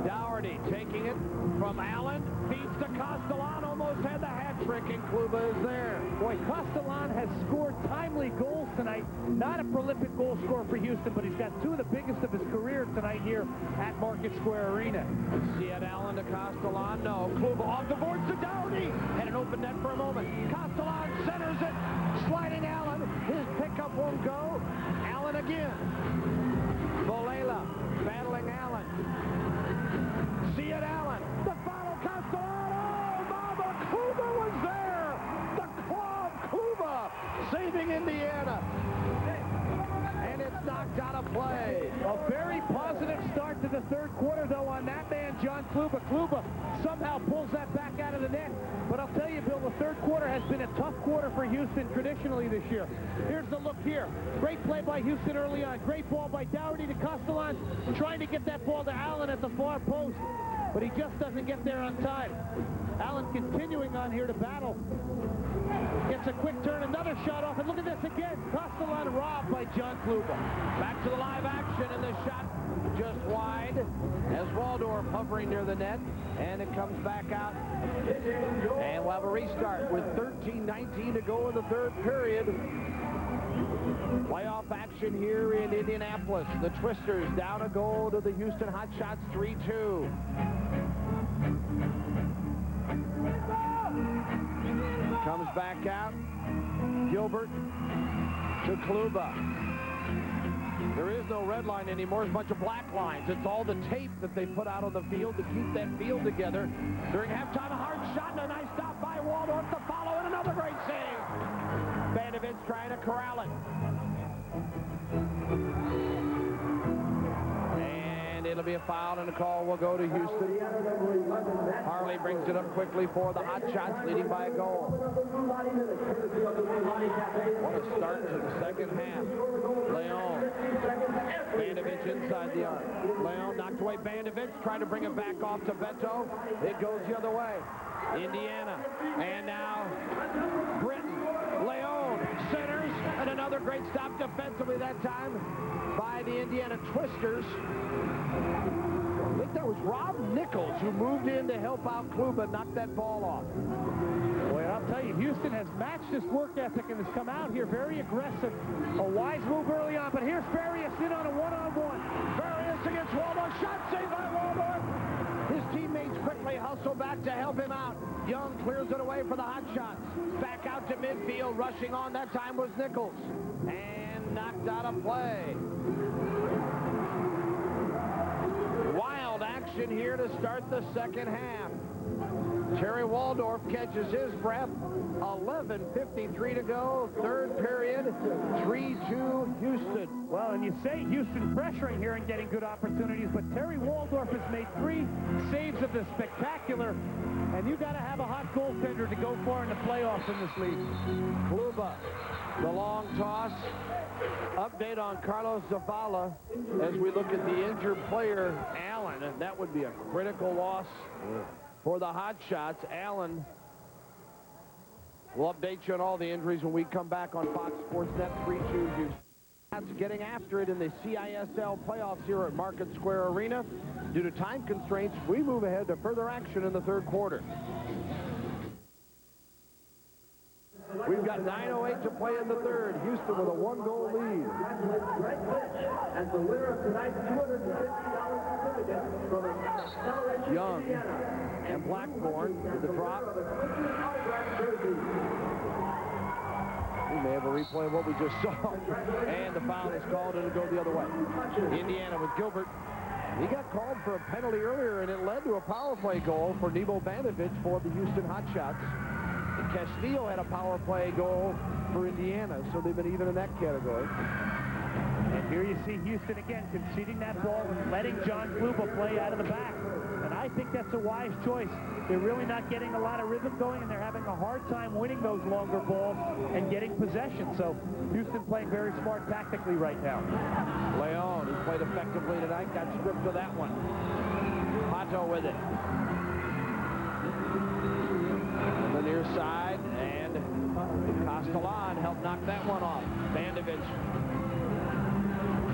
Dougherty taking it from Allen, feeds to Castellan, almost had the hat trick, and Kluba is there. Boy, Castellan has scored timely goals tonight. Not a prolific goal scorer for Houston, but he's got two of the biggest of his career tonight here at Market Square Arena. See it, Allen to Castellan, no. Kluba off the boards to Dougherty. Had an open net for a moment. Castellan centers it, sliding Allen. His pickup won't go. Allen again. Bolela battling Allen. See it, Allen. The follow, Castellan. Oh, Mama, Kluba was there. The claw of Kluba saving Indiana. And it's knocked out of play. A very positive start to the third quarter, though, on that man, John Kluba. Kluba somehow pulls that back out of the net. But I'll tell you, Bill, the third quarter has been a tough quarter for Houston traditionally this year. Here's the look here. Great play by Houston early on. Great ball by Dougherty to Castellan, trying to get that ball to Allen at the far post. But he just doesn't get there on time. Allen continuing on here to battle. Gets a quick turn, another shot off, and look at this again. Castellan robbed by John Kluba. Back to the live action, and the shot just wide as Waldorf hovering near the net, and it comes back out. And we'll have a restart with 13:19 to go in the third period. Playoff action here in Indianapolis. The Twisters down a goal to the Houston Hotshots, 3-2. Comes back out. Gilbert to Kluba. There is no red line anymore. It's a bunch of black lines. It's all the tape that they put out on the field to keep that field together. During halftime, a hard shot and a nice stop by Waldorf to follow, and another great save. Vandevich trying to corral it. And it'll be a foul, and the call will go to Houston. Harley brings it up quickly for the Hotshots, leading by a goal. What a start to the second half. Leon. Vandevich inside the arc. Leon knocked away Vandevich, trying to bring it back off to Beto. It goes the other way. Indiana. And now Britton. Leon centers, and another Another great stop defensively that time by the Indiana Twisters. I think that was Rob Nichols who moved in to help out Kluba knock that ball off. Boy, I'll tell you, Houston has matched this work ethic and has come out here very aggressive. A wise move early on, but here's Farias in on a one-on-one. Farias against Waldorf. Shot saved by Waldorf. His teammates quickly hustle back to help him out. Young clears it away for the Hotshots. Back out to midfield. Rushing on that time was Nichols. And knocked out of play. Wild action here to start the second half. Terry Waldorf catches his breath. 11:53 to go. Third period. 3-2 Houston. Well, and you say Houston pressuring here and getting good opportunities, but Terry Waldorf has made 3 saves of the spectacular, and you got to have a hot goaltender to go far in the playoffs in this league. Kluba, the long toss. Update on Carlos Zavala as we look at the injured player, Allen, and that would be a critical loss for the Hotshots. Allen, we'll update you on all the injuries when we come back on Fox Sports Net. 3-2 Houston. That's getting after it in the CISL playoffs here at Market Square Arena. Due to time constraints, we move ahead to further action in the third quarter. We've got 9:08 to play in the third. Houston with a 1-goal lead. And the winner of tonight's $250 certificate from Young and Blackburn with the drop. We may have a replay of what we just saw. And the foul is called and it'll go the other way. Indiana with Gilbert. He got called for a penalty earlier and it led to a power play goal for Nebo Banovich for the Houston Hotshots. Castillo had a power play goal for Indiana, so they've been even in that category. And here you see Houston again conceding that ball and letting John Kluba play out of the back. And I think that's a wise choice. They're really not getting a lot of rhythm going, and they're having a hard time winning those longer balls and getting possession. So Houston playing very smart tactically right now. Leon, who played effectively tonight, got stripped of that one. Pato with it. On the near side, and Castellan helped knock that one off. Bandovich.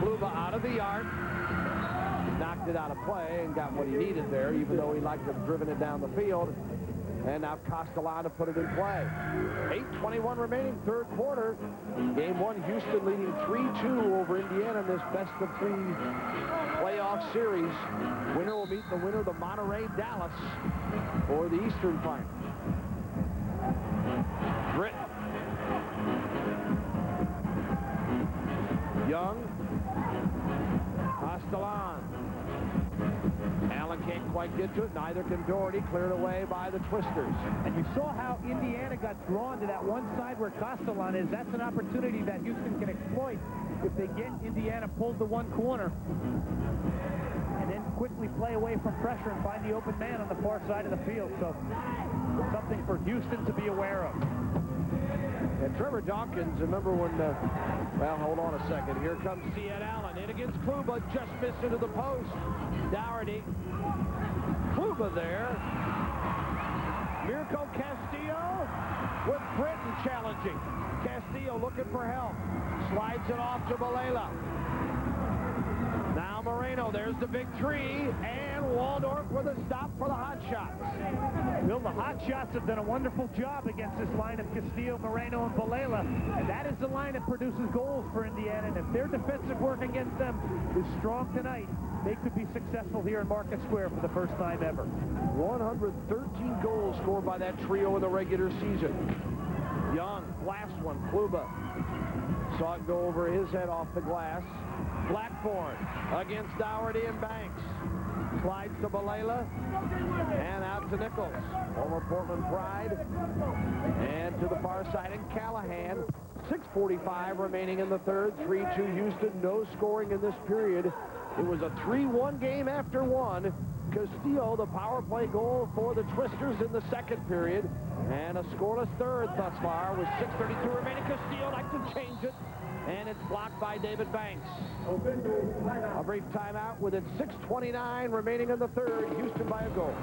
Kluba out of the yard. Knocked it out of play and got what he needed there, even though he liked to have driven it down the field. And now Castellan to put it in play. 8:21 remaining, third quarter. Game 1, Houston leading 3-2 over Indiana in this best-of-3 playoff series. Winner will meet the winner of the Monterey-Dallas for the Eastern Final. Britt. Young. Castellan. Allen can't quite get to it. Neither can Doherty. Cleared away by the Twisters. And you saw how Indiana got drawn to that one side where Castellan is. That's an opportunity that Houston can exploit if they get Indiana pulled to one corner and then quickly play away from pressure and find the open man on the far side of the field. So something for Houston to be aware of. And Trevor Dawkins, remember when, well, hold on a second. Here comes Cian Allen in against Kluba, just missed into the post. Dougherty. Kluba there. Mirko Castillo with Britton challenging. Castillo looking for help. Slides it off to Balela. Now Moreno, there's the big 3, and Waldorf with a stop for the Hotshots. Bill, the Hotshots have done a wonderful job against this line of Castillo, Moreno, and Balela, and that is the line that produces goals for Indiana, and if their defensive work against them is strong tonight, they could be successful here in Market Square for the first time ever. 113 goals scored by that trio in the regular season. Young, last one, Kluba. Saw it go over his head off the glass. Blackburn against Dougherty and Banks. Slides to Balela and out to Nichols. Former Portland Pride. And to the far side in Callahan. 6:45 remaining in the third. 3-2 Houston. No scoring in this period. It was a 3-1 game after one. Castillo, the power play goal for the Twisters in the second period. And a scoreless third thus far with 6:32 remaining. Castillo like to change it. And it's blocked by David Banks. A brief timeout with it 6:29 remaining in the third. Houston by a goal.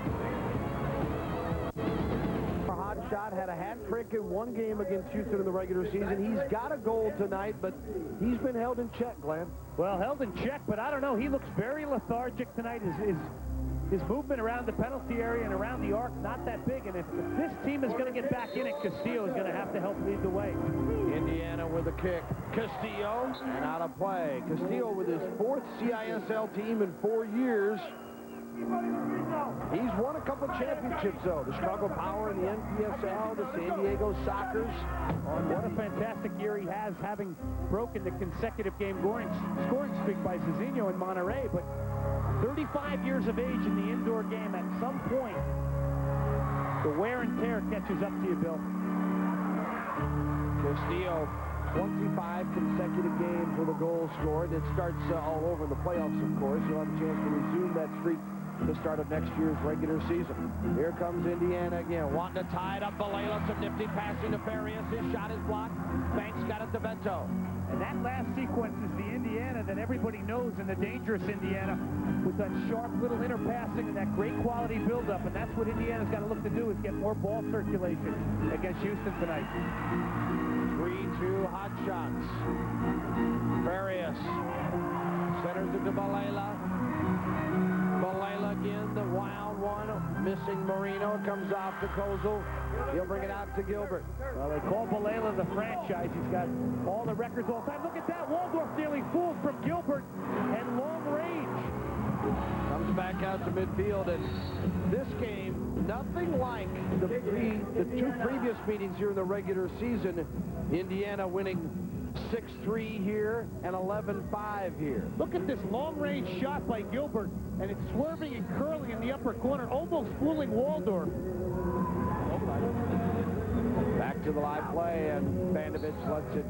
shot, had a hat trick in one game against Houston in the regular season. He's got a goal tonight, but he's been held in check, Glenn. Well, held in check, but I don't know. He looks very lethargic tonight. His movement around the penalty area and around the arc, not that big. And if this team is going to get back in it, Castillo is going to have to help lead the way. Indiana with a kick. Castillo, and out of play. Castillo with his 4th CISL team in 4 years. He's won a couple championships, though. The Chicago Power and the NPSL, the San Diego Sockers. What a fantastic year he has, having broken the consecutive game scoring streak by Zizinho in Monterey. But 35 years of age in the indoor game, at some point, the wear and tear catches up to you, Bill. Castillo, 25 consecutive games with a goal scored. It starts all over the playoffs, of course. You'll have a chance to resume that streak the start of next year's regular season. Here comes Indiana again, wanting to tie it up. Valela, some nifty passing to Farias. His shot is blocked. Banks got it to Vento. And that last sequence is the Indiana that everybody knows, and the dangerous Indiana, with that sharp little inner passing and that great quality buildup. And that's what Indiana's got to look to do, is get more ball circulation against Houston tonight. 3-2 Hotshots. Farias centers it to Valela. Valela again, the wild one, missing Marino. It comes off to Kozel. He'll bring it out to Gilbert. Well, they call Valela the franchise. He's got all the records all the time. Look at that. Waldorf nearly fooled from Gilbert and long range. Comes back out to midfield, and this game, nothing like the 2 previous meetings here in the regular season. Indiana winning 6-3 here and 11-5 here. Look at this long-range shot by Gilbert, and it's swerving and curling in the upper corner, almost fooling Waldorf. Back to the live play, and Bandovich lets it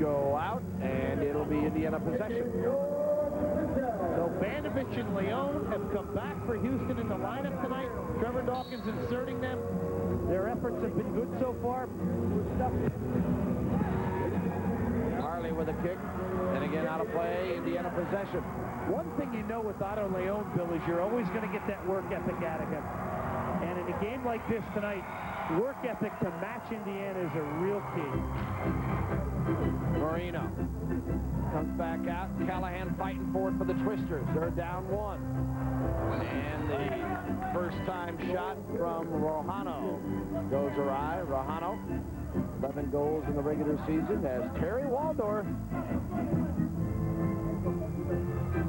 go out, and it'll be Indiana possession. So Bandovich and Leon have come back for Houston in the lineup tonight. Trevor Dawkins inserting them. Their efforts have been good so far. Harley with a kick, and again out of play, Indiana possession. One thing you know with Otto Leon, Bill, is you're always going to get that work ethic out of him. And in a game like this tonight, work ethic to match Indiana is a real key. Marino comes back out. Callahan fighting for it for the Twisters. They're down 1. And the first-time shot from Rojano goes awry. Rojano, 11 goals in the regular season, as Terry Waldorf,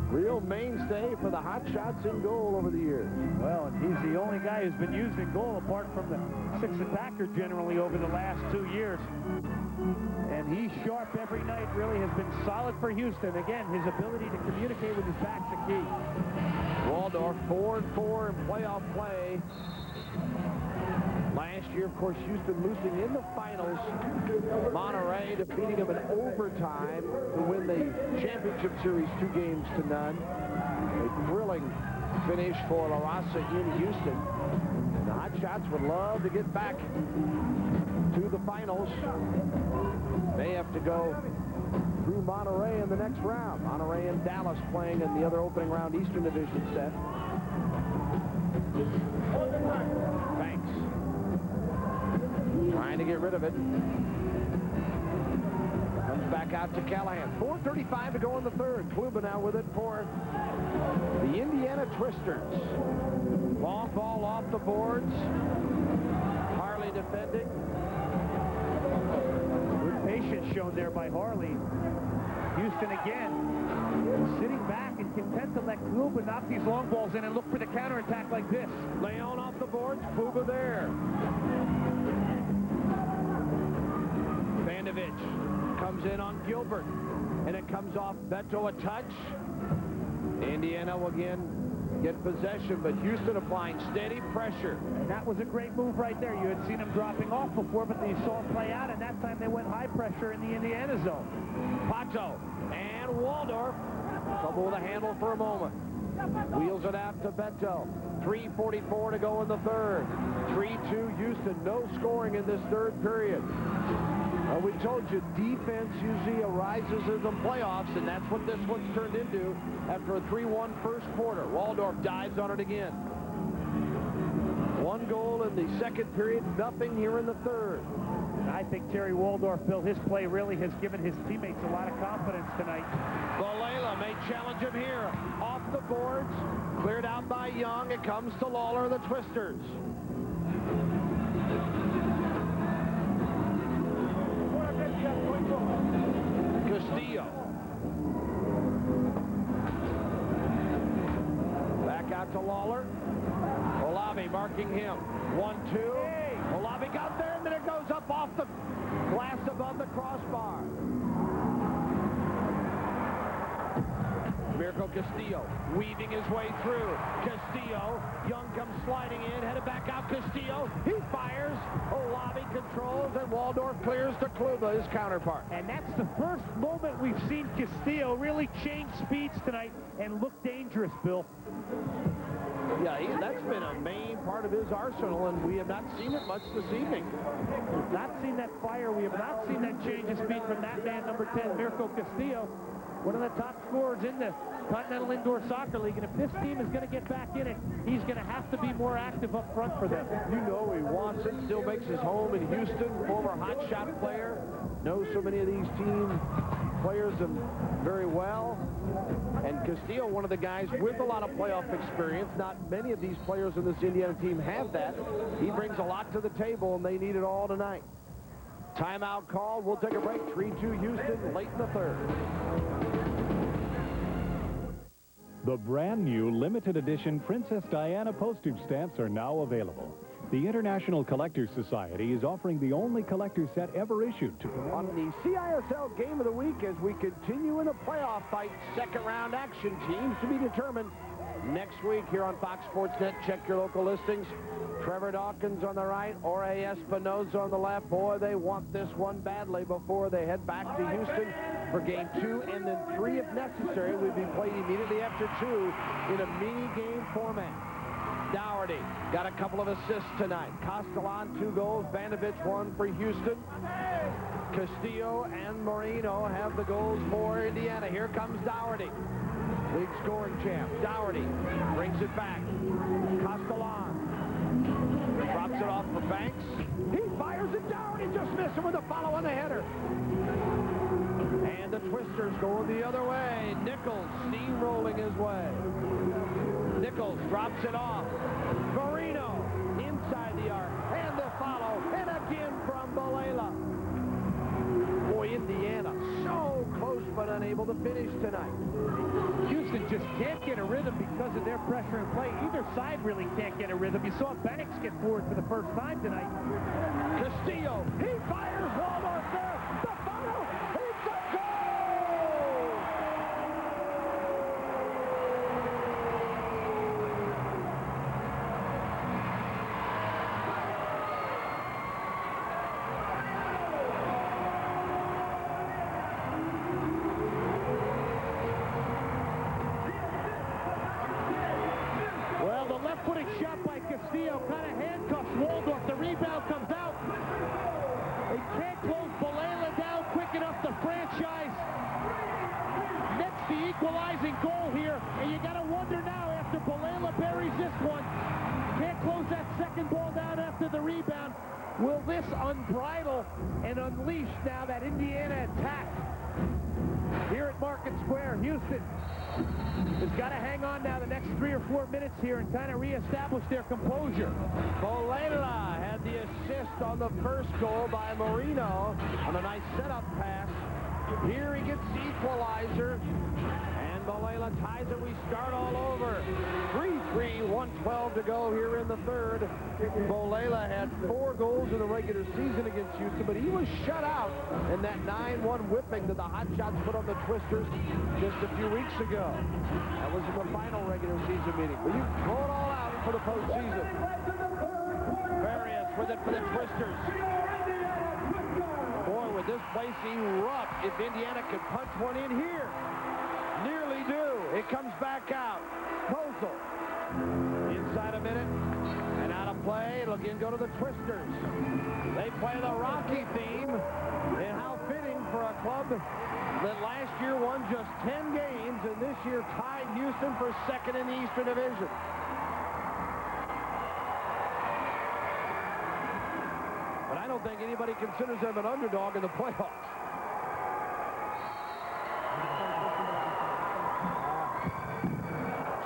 real mainstay for the Hotshots in goal over the years. Well, and he's the only guy who's been used in goal apart from the 6th attacker generally over the last 2 years. And he's sharp every night, really has been solid for Houston. Again, his ability to communicate with his back's a key. Waldorf 4-4 in playoff play. Last year, of course, Houston losing in the finals. Monterey defeating them in overtime to win the championship series 2-0. A thrilling finish for La Raza in Houston. The Hotshots would love to get back to the finals. They have to go through Monterey in the next round. Monterey and Dallas playing in the other opening round Eastern Division set. Banks trying to get rid of it. Comes back out to Callahan. 4:35 to go in the third. Kluba now with it for the Indiana Twisters. Long ball off the boards. Harley defending. Good patience shown there by Harley. Houston again sitting back and content to let Kluba knock these long balls in and look for the counterattack like this. Leon off the boards. Kluba there. Bandovich comes in on Gilbert, and it comes off Beto, a touch. Indiana will again get possession, but Houston applying steady pressure. And that was a great move right there. You had seen them dropping off before, but they saw it play out, and that time they went high pressure in the Indiana zone. Pato and Waldorf. Trouble with the handle for a moment. Wheels it out to Beto. 3:44 to go in the third. 3-2 Houston. No scoring in this third period. We told you defense usually arises in the playoffs, and that's what this one's turned into after a 3-1 first quarter. Waldorf dives on it again. 1 goal in the second period, nothing here in the third. And I think Terry Waldorf, Bill, his play really has given his teammates a lot of confidence tonight. Valela may challenge him here. Off the boards, cleared out by Young. It comes to Lawler, the Twisters. Castillo. Back out to Lawler. Olavi marking him. 1-2. Olavi got there, and then it goes up off the glass above the crossbar. Mirko Castillo weaving his way through. Castillo, Young comes sliding in, headed back out. Castillo, he fires. Olavi controls, and Waldorf clears to Kluba, his counterpart. And that's the first moment we've seen Castillo really change speeds tonight and look dangerous, Bill. Yeah, that's been a main part of his arsenal, and we have not seen it much this evening. We've not seen that fire. We have not seen that change of speed from that man, number 10, Mirko Castillo, one of the top scorers in the Continental Indoor Soccer League. And if this team is going to get back in it, he's going to have to be more active up front for them. You know he wants it, still makes his home in Houston, former hotshot player, knows so many of these team players very well. And Castillo, one of the guys with a lot of playoff experience. Not many of these players in this Indiana team have that. He brings a lot to the table, and they need it all tonight. Timeout called. We'll take a break. 3-2 Houston, late in the third. The brand new limited edition Princess Diana postage stamps are now available. The International Collectors Society is offering the only collector set ever issued to On the CISL Game of the Week, as we continue in the playoff fight, second round action, teams to be determined next week here on Fox Sports Net. Check your local listings. Trevor Dawkins on the right, Jorge Espinoza on the left. Boy, they want this one badly before they head back to Houston for game 2 and then 3 if necessary. We'll be played immediately after 2 in a mini-game format. Dougherty got a couple of assists tonight. Castellan, 2 goals. Vanovich, 1 for Houston. Castillo and Marino have the goals for Indiana. Here comes Dougherty, league scoring champ. Dougherty brings it back. Castellan drops it off for Banks. He fires it down. He just missed him with a follow on the header. And the Twisters going the other way. Nichols steamrolling his way. Nichols drops it off. Marino inside the arc. And the follow. And again from Valela. Boy, Indiana so close but unable to finish tonight. Houston just can't get a rhythm because of their pressure and play. Either side really can't get a rhythm. You saw Banks get forward for the first time tonight. Castillo, he fires. Waldorf there. The follow. It's a goal! Left-footed shot by Castillo kind of handcuffs Waldorf. The rebound comes out. They can't close Valela down quick enough. The franchise nets the equalizing goal here. And you got to wonder now, after Valela buries this one, can't close that second ball down after the rebound. Will this unbridle and unleash now that Indiana attack here at Market Square? Houston has got to hang on now the next 3 or 4 minutes here and kind of reestablish their composure. Valela had the assist on the first goal by Marino on a nice setup pass. Here he gets the equalizer, and Valela ties it. We start all over. 3-3, 1:12 to go here in the third. Valela had 4 goals in the regular season against Houston, but he was shut out in that 9-1 whipping that the Hotshots put on the Twisters just a few weeks ago. That was in the final regular season meeting. But you throw it all out for the postseason. Farias with it for the Twisters. Boy, would this place erupt if Indiana could punch one in here. Nearly do. It comes back out. Posel. Inside a minute. And out of play. It'll again go to the Twisters. They play the Rocky theme. And how fitting for a club that last year won just 10 games and this year tied Houston for second in the Eastern Division. I don't think anybody considers them an underdog in the playoffs.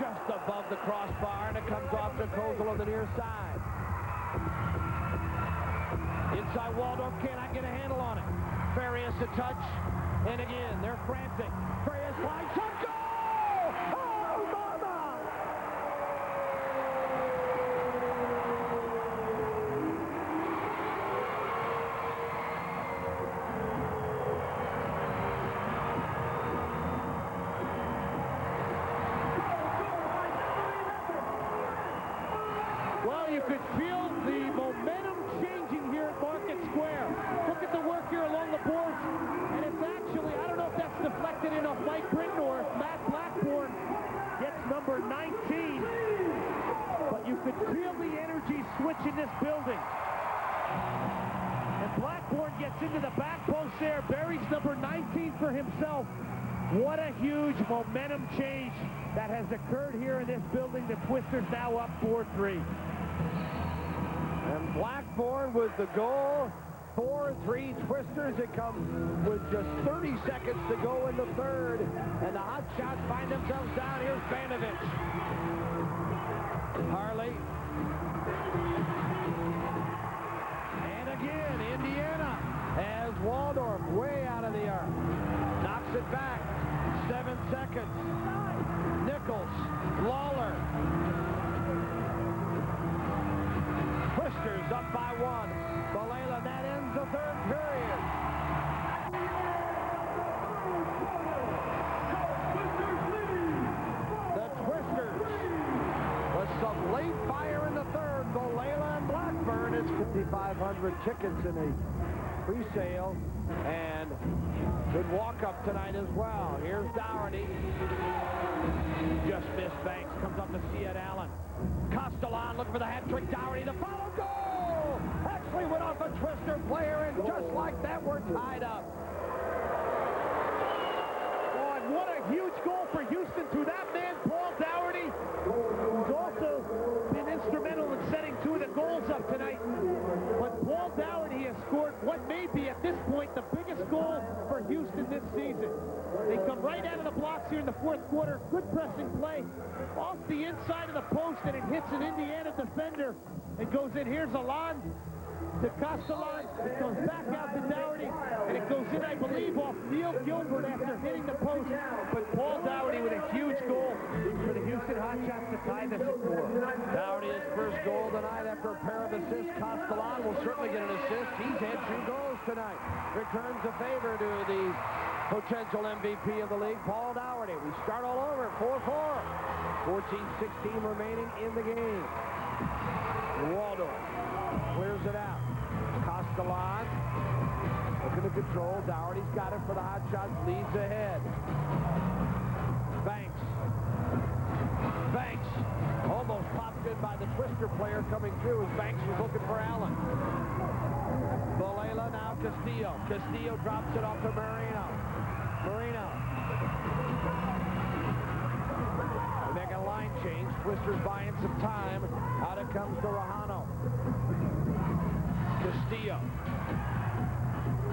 Just above the crossbar, and it comes off to Kozel on the near side. Inside, Waldorf cannot get a handle on it. Farias a touch, and again, they're frantic. Farias flying shot, goal! Oh, mama! Well, you could feel the momentum changing here at Market Square. Look at the work here along the boards. And it's actually, I don't know if that's deflected in off Mike Britnor. Matt Blackburn gets number 19. But you could feel the energy switch in this building. And Blackburn gets into the back post there, buries number 19 for himself. What a huge momentum change that has occurred here in this building. The Twisters now up 4-3. And Blackburn with the goal. 4-3 Twisters. It comes with just 30 seconds to go in the third. And the Hotshots find themselves down. Here's Banovich. Harley. And again, Indiana has Waldorf way out of the arc. Knocks it back. 7 seconds. Nichols. Lawler. Twisters up by 1. Zavala, that ends the third period. The Twisters with some late fire in the third. Zavala and Blackburn. It's 5,500 tickets in a pre-sale and good walk-up tonight as well. Here's Dougherty. Just missed Banks. Comes up to Siad Allen. Castellan looking for the hat trick. Dougherty, the follow goal! Actually went off a Twister player, and just like that, we're tied up. Oh, and what a huge goal for Houston through that man, Paul Dougherty, who's also been instrumental in setting 2 of the goals up tonight. But Paul Dougherty has scored what may be, at this point, the biggest goal for Houston this season. They come right out of the blocks here in the fourth quarter. Good pressing play off the inside of the post, and it hits an Indiana defender. It goes in. Here's Alon to Castellan. It goes back out to Dougherty, and it goes in, I believe, off Neil Gilbert after hitting the post. But Paul Dougherty with a huge goal for the Houston Hotshots to tie this at 4. Dougherty, his first goal tonight after a pair of assists. Castellan will certainly get an assist. He's had 2 goals tonight. Returns a favor to the potential MVP of the league, Paul Dougherty. We start all over at 4-4. 14-16 remaining in the game. Waldorf clears it out. Castellan looking to control. Dougherty's got it for the Hotshots. Leads ahead. Banks. Banks almost popped in by the Twister player coming through as Banks was looking for Allen. Zavala now Castillo. Castillo drops it off to Marino. Marino. They make a line change. Twisters buying some time. Out it comes to Rajano. Castillo.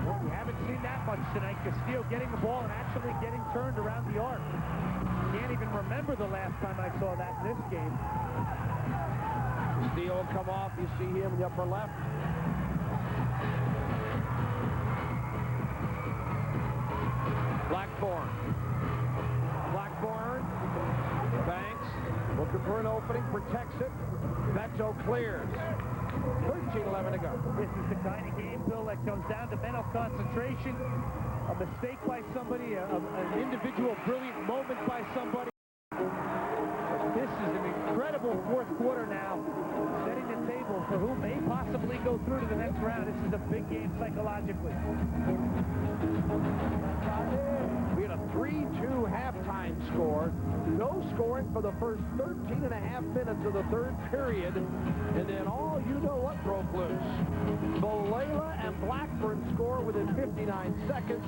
Well, we haven't seen that much tonight. Castillo getting the ball and actually getting turned around the arc. Can't even remember the last time I saw that in this game. Castillo will come off. You see him in the upper left. Blackburn. Blackburn. Banks looking for an opening. Protects it. Beto clears. 13-11 to go. This is the kind of game, Bill, that comes down to mental concentration. A mistake by somebody, an individual brilliant moment by somebody. This is an incredible fourth quarter now, setting the table for who may possibly go through to the next round. This is a big game psychologically. We had a 3-2 halftime score. No scoring for the first 13 and a half minutes of the third period, and then all you know what broke loose. Zavala and Blackburn score within 59 seconds.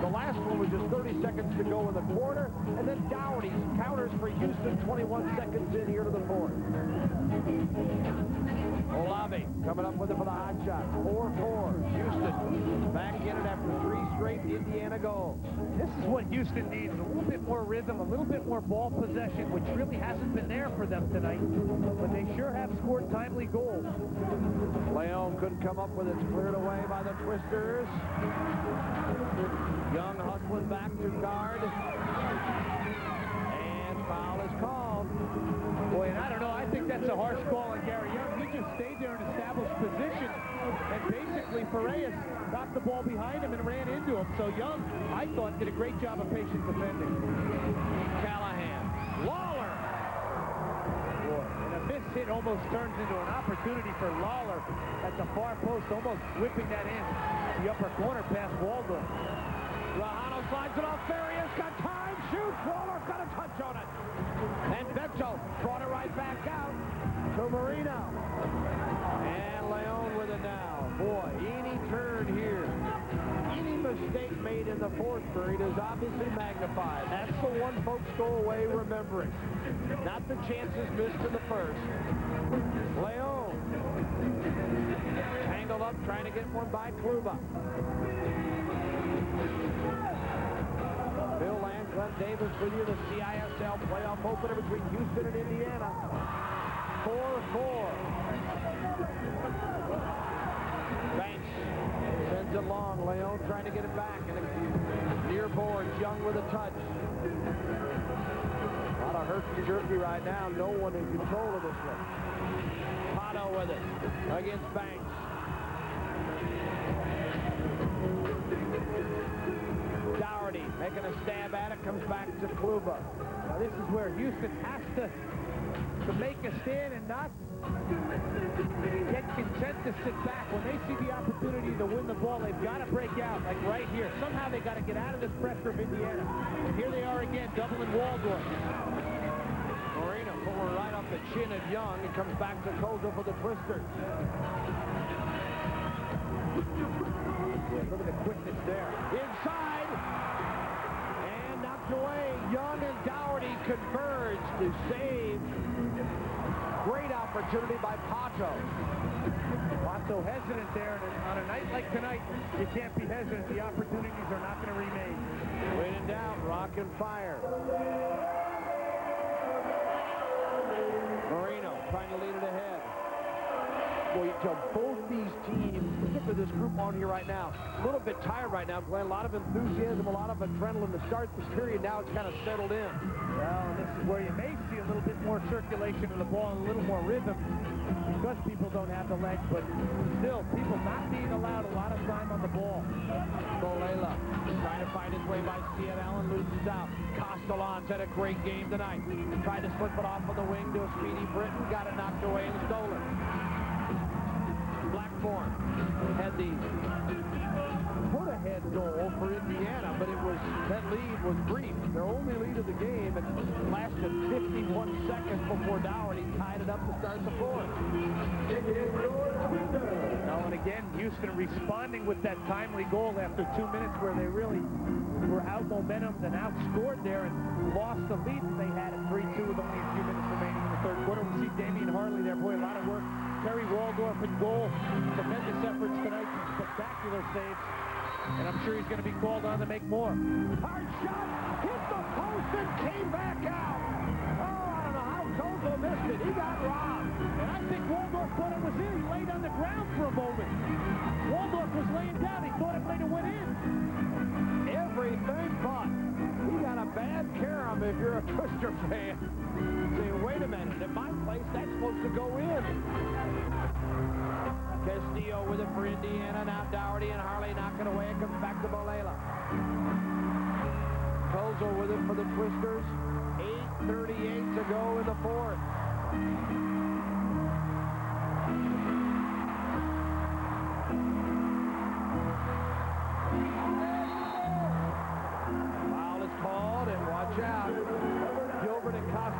The last one was just 30 seconds to go in the quarter, and then Dougherty counters for Houston 21 seconds in here to the fourth. Olave coming up with it for the Hotshots. 4-4. Houston back in it after 3 straight Indiana goals. This is what Houston needs, a little bit more rhythm, a little bit more ball possession, which really hasn't been there for them tonight, but they sure have scored timely goals. Leon couldn't come up with it. Cleared away by the Twisters. Young hustling back to guard. And foul is called. Boy, and I don't know, I think that's a harsh call on Gary Young. He just stayed there in established position, and basically Farias got the ball behind him and ran into him. So Young, I thought, did a great job of patient defending. Callahan. Lawler. Boy, and a missed hit almost turns into an opportunity for Lawler at the far post, almost whipping that in the upper corner past Waldron. Rahano slides it off. Farias got time. Shoots. Lawler got a touch on it. And Bento brought it right back out to Marino. And Leon with it now. Boy, any turn here, any mistake made in the fourth period is obviously magnified. That's the one folks go away remembering. Not the chances missed in the first. Leon tangled up trying to get one by Kluba. Bill Land, Glenn Davis with you, the CISL playoff opener between Houston and Indiana. 4-4. Banks sends it long. Leon trying to get it back. And near boards, Young with a touch. A lot of herky-jerky right now. No one in control of this one. Pato with it against Banks. Dougherty making a stab at it, comes back to Kluba. Now this is where Houston has to make a stand and not get content to sit back. When they see the opportunity to win the ball, they've got to break out, like right here. Somehow they got to get out of this pressure of Indiana. And here they are again, doubling Waldron. Marino pulling right off the chin of Young. It comes back to Koza for the Twisters. Look at the quickness there. Inside. And knocked away. Young and Dougherty converge to save. Great opportunity by Pato. Pato hesitant there, and on a night like tonight, you can't be hesitant. The opportunities are not going to remain. When in doubt, rock and fire. Marino trying to lead it ahead. Boy, you tell both these teams, particularly this group on here right now, a little bit tired right now, Glenn. A lot of enthusiasm, a lot of adrenaline to start this period. Now it's kind of settled in. Well, this is where you may see a little bit more circulation of the ball and a little more rhythm because people don't have the legs, but still, people not being allowed a lot of time on the ball. Bolela trying to find his way by Cian Allen, loses out. Castellon's had a great game tonight. Tried to slip it off on the wing to a speedy Britain, got it knocked away and stolen. Blackburn had the put-ahead goal for Indiana, but that lead was brief. Their only lead of the game, and lasted 51 seconds before Dougherty tied it up to start the fourth. Now, and again, Houston responding with that timely goal after 2 minutes where they really were out momentum and outscored there and lost the lead that they had at 3-2 with only a few minutes remaining in the third quarter. We see Damian Harley there. Boy, a lot of work. Terry Waldorf in goal. Tremendous efforts tonight. Some spectacular saves. And I'm sure he's going to be called on to make more. Hard shot. Hit the post and came back out. Oh, I don't know how Kozo missed it. He got robbed. And I think Waldorf thought it was in. He laid on the ground for a moment. Waldorf was laying down. He thought it might have went in. Everything but. He got a bad carom if you're a Twister fan. Say, wait a minute. At my place, that's supposed to go in. Castillo with it for Indiana. Now Dougherty and Harley knocking away. It comes back to Bolela. Kozo with it for the Twisters. 8:38 to go in the fourth. Foul is called, and watch out. Gilbert and Costello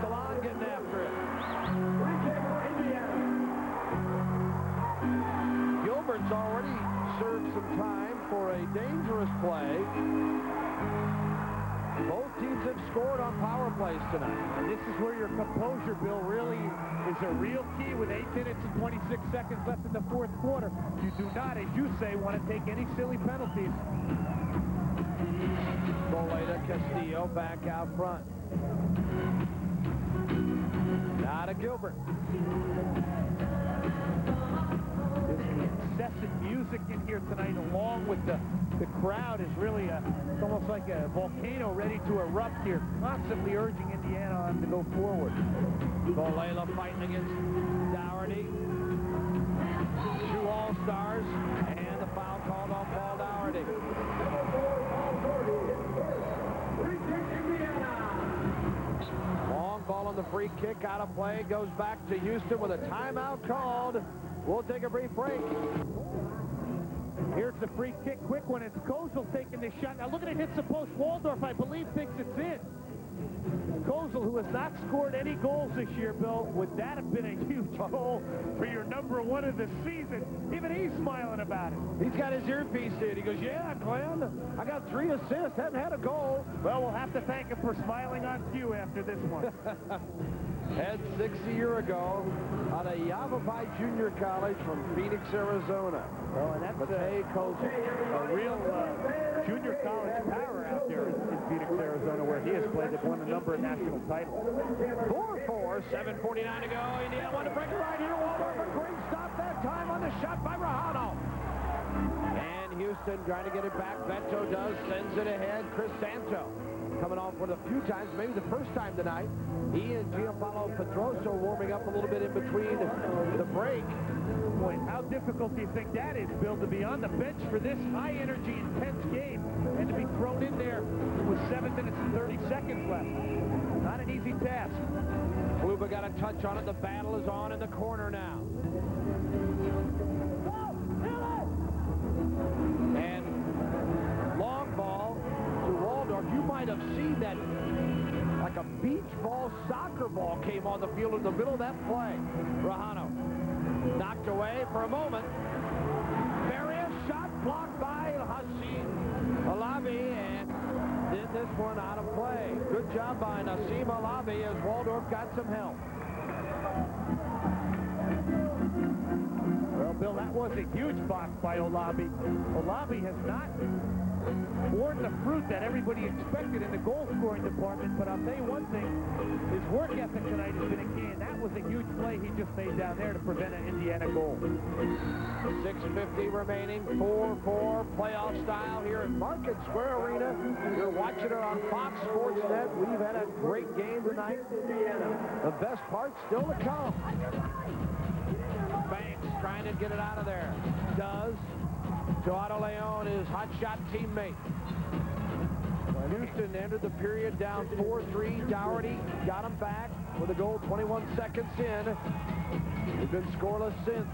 time for a dangerous play. Both teams have scored on power plays tonight. And this is where your composure, Bill, really is a real key with 8 minutes and 26 seconds left in the fourth quarter. You do not, as you say, want to take any silly penalties. Zavala, Castillo back out front. Now to Gilbert. There's the incessant music in here tonight, along with the crowd is really it's almost like a volcano ready to erupt here, constantly urging Indiana on to go forward. Zavala fighting against Dougherty. 2 All-Stars, and the foul called on Paul Dougherty. Long ball on the free kick, out of play, goes back to Houston with a timeout called. We'll take a brief break. Here's the free kick, quick one. It's Kozel taking the shot. Now look at it, hits the post. Waldorf, I believe, thinks it's in. Kozel, who has not scored any goals this year, Bill, would that have been a huge goal for your #1 of the season? Even he's smiling about it. He's got his earpiece in. He goes, yeah, Glenn, I got 3 assists, haven't had a goal. Well, we'll have to thank him for smiling on cue after this one. Had 6 a year ago out of Yavapai Junior College from Phoenix, Arizona. Oh, and that's Kozel. a real junior college power out there in Phoenix, Arizona, where he has played. They've won a number of national titles. 4-4, 7:49 to go. Indiana want to break it right here. Waldorf, a great stop that time on the shot by Rajano. And Houston trying to get it back. Bento does, sends it ahead. Chris Santo coming off with a few times, maybe the first time tonight. He and Gianpaolo Pedroso warming up a little bit in between the break. Boy, how difficult do you think that is, Bill, to be on the bench for this high-energy, intense game and to be thrown in there with 7 minutes and 30 seconds left? Not an easy task. Kluba got a touch on it. The battle is on in the corner now. And long ball to Waldorf. You might have seen that like a beach ball, soccer ball came on the field in the middle of that play. Rajano knocked away for a moment. Various shot blocked by Hassim Alavi, and then this one out of play. Good job by Nassim Alavi as Waldorf got some help. Well, Bill, that was a huge box by Olabi. Olabi has not borne the fruit that everybody expected in the goal-scoring department, but I'll tell you one thing, his work ethic tonight has been a key, and that was a huge play he just made down there to prevent an Indiana goal. 6:50 remaining, 4-4 playoff style here at Market Square Arena. You're watching it on Fox Sports Net. We've had a great game tonight. The best part still to come. Banks trying to get it out of there. Does. To Otto Leon, his hotshot teammate. Houston entered the period down 4-3. Dougherty got him back with a goal 21 seconds in. They've been scoreless since.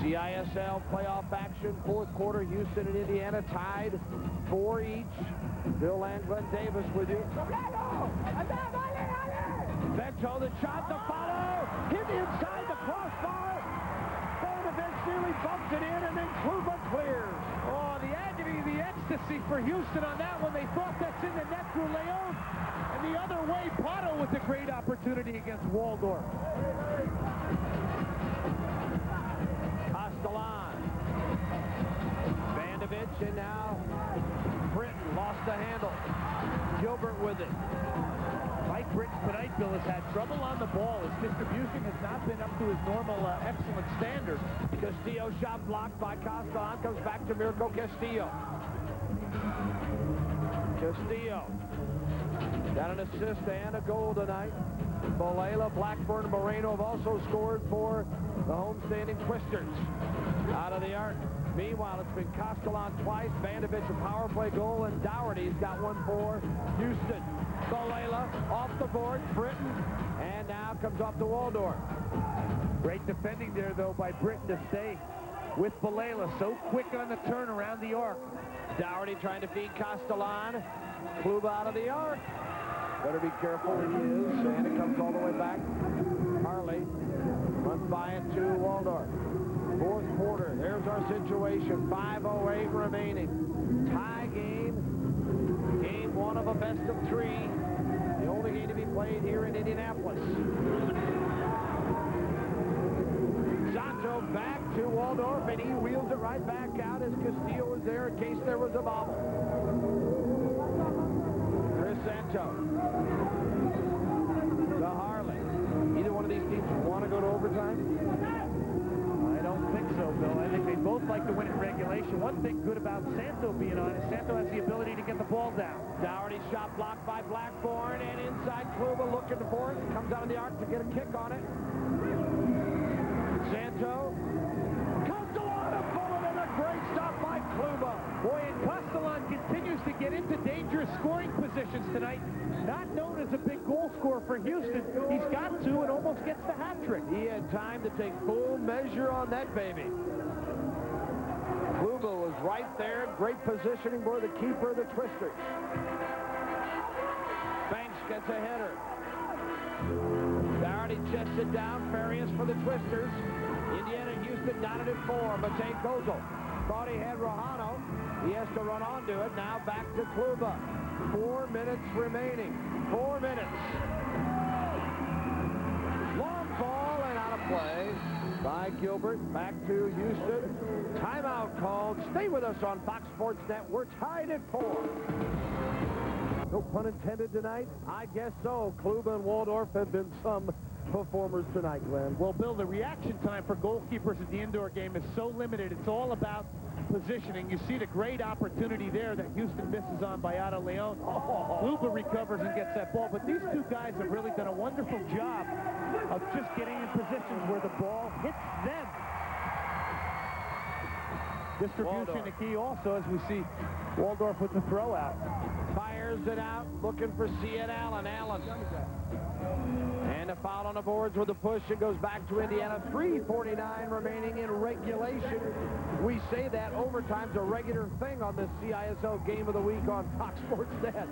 CISL playoff action, fourth quarter. Houston and Indiana tied 4 each. Bill and Glenn Davis with you. Bento, the shot, the follow. Hit inside the crossbar. Nearly bumped it in, and then Kluba clears. Oh, the agony, the ecstasy for Houston on that one. They thought that's in the net through Leon. And the other way, Pato with a great opportunity against Waldorf. Castellan. Vandevich, and now Britton lost the handle. Gilbert with it. Mike Britton tonight, Bill, has had trouble on the ball. His distribution has not been up to his normal excellent standard. Castillo shot blocked by Castellan. Comes back to Mirko Castillo. Castillo got an assist and a goal tonight. Bolela, Blackburn, and Moreno have also scored for the homestanding Twisters. Out of the arc. Meanwhile, it's been Castellan twice, Vandevich a power play goal, and Dougherty's got one for Houston. Bolela off the board, Britton, and now comes off the Waldorf. Great defending there, though, by Britton to stay with Bolela. So quick on the turn around the arc. Dougherty trying to feed Castellan. Kluba out of the arc. Better be careful, he is, and it comes all the way back. Harley runs by it to Waldorf. Fourth quarter. There's our situation. 5:08 remaining. Tie game. Game one of a best of three. The only game to be played here in Indianapolis. Santo back to Waldorf, and he wheels it right back out as Castillo was there in case there was a bobble. Chris Santo to Harley. Either one of these teams want to go to overtime? I don't think so, Bill. I think they both like to win in regulation. One thing good about Santo being on is Santo has the ability to get the ball down. Dougherty shot blocked by Blackburn, and inside Kluba looking for it. Comes out of the arc to get a kick on it. Santo. Castellan, bullet, and a great stop by Kluba. Boy, and Castellan continues to get into dangerous scoring positions tonight. Not known as a big goal scorer for Houston. He's got to and almost gets the hat trick. He had time to take full measure on that baby. Kluba was right there. Great positioning for the keeper of the Twisters. Banks gets a header. Dougherty chests it down. Farias for the Twisters. Indiana and Houston down at 4. Matej Kozol thought he had Rojano. He has to run onto it. Now back to Kluba. 4 minutes remaining. 4 minutes. Long ball and out of play by Gilbert. Back to Houston. Timeout called. Stay with us on Fox Sports Net. We're tied at 4. No pun intended tonight? I guess so. Kluba and Waldorf have been some performers tonight, Glenn. Well, Bill, the reaction time for goalkeepers in the indoor game is so limited. It's all about positioning. You see the great opportunity there that Houston misses on by Otto Leon. Kluba recovers and gets that ball. But these two guys have really done a wonderful job of just getting in positions where the ball hits them. Distribution the key also, as we see Waldorf with the throw out. Fires it out, looking for Cian Allen. And a foul on the boards with a push. It goes back to Indiana. 3:49 remaining in regulation. We say that overtime's a regular thing on this CISL Game of the Week on Fox Sports Net.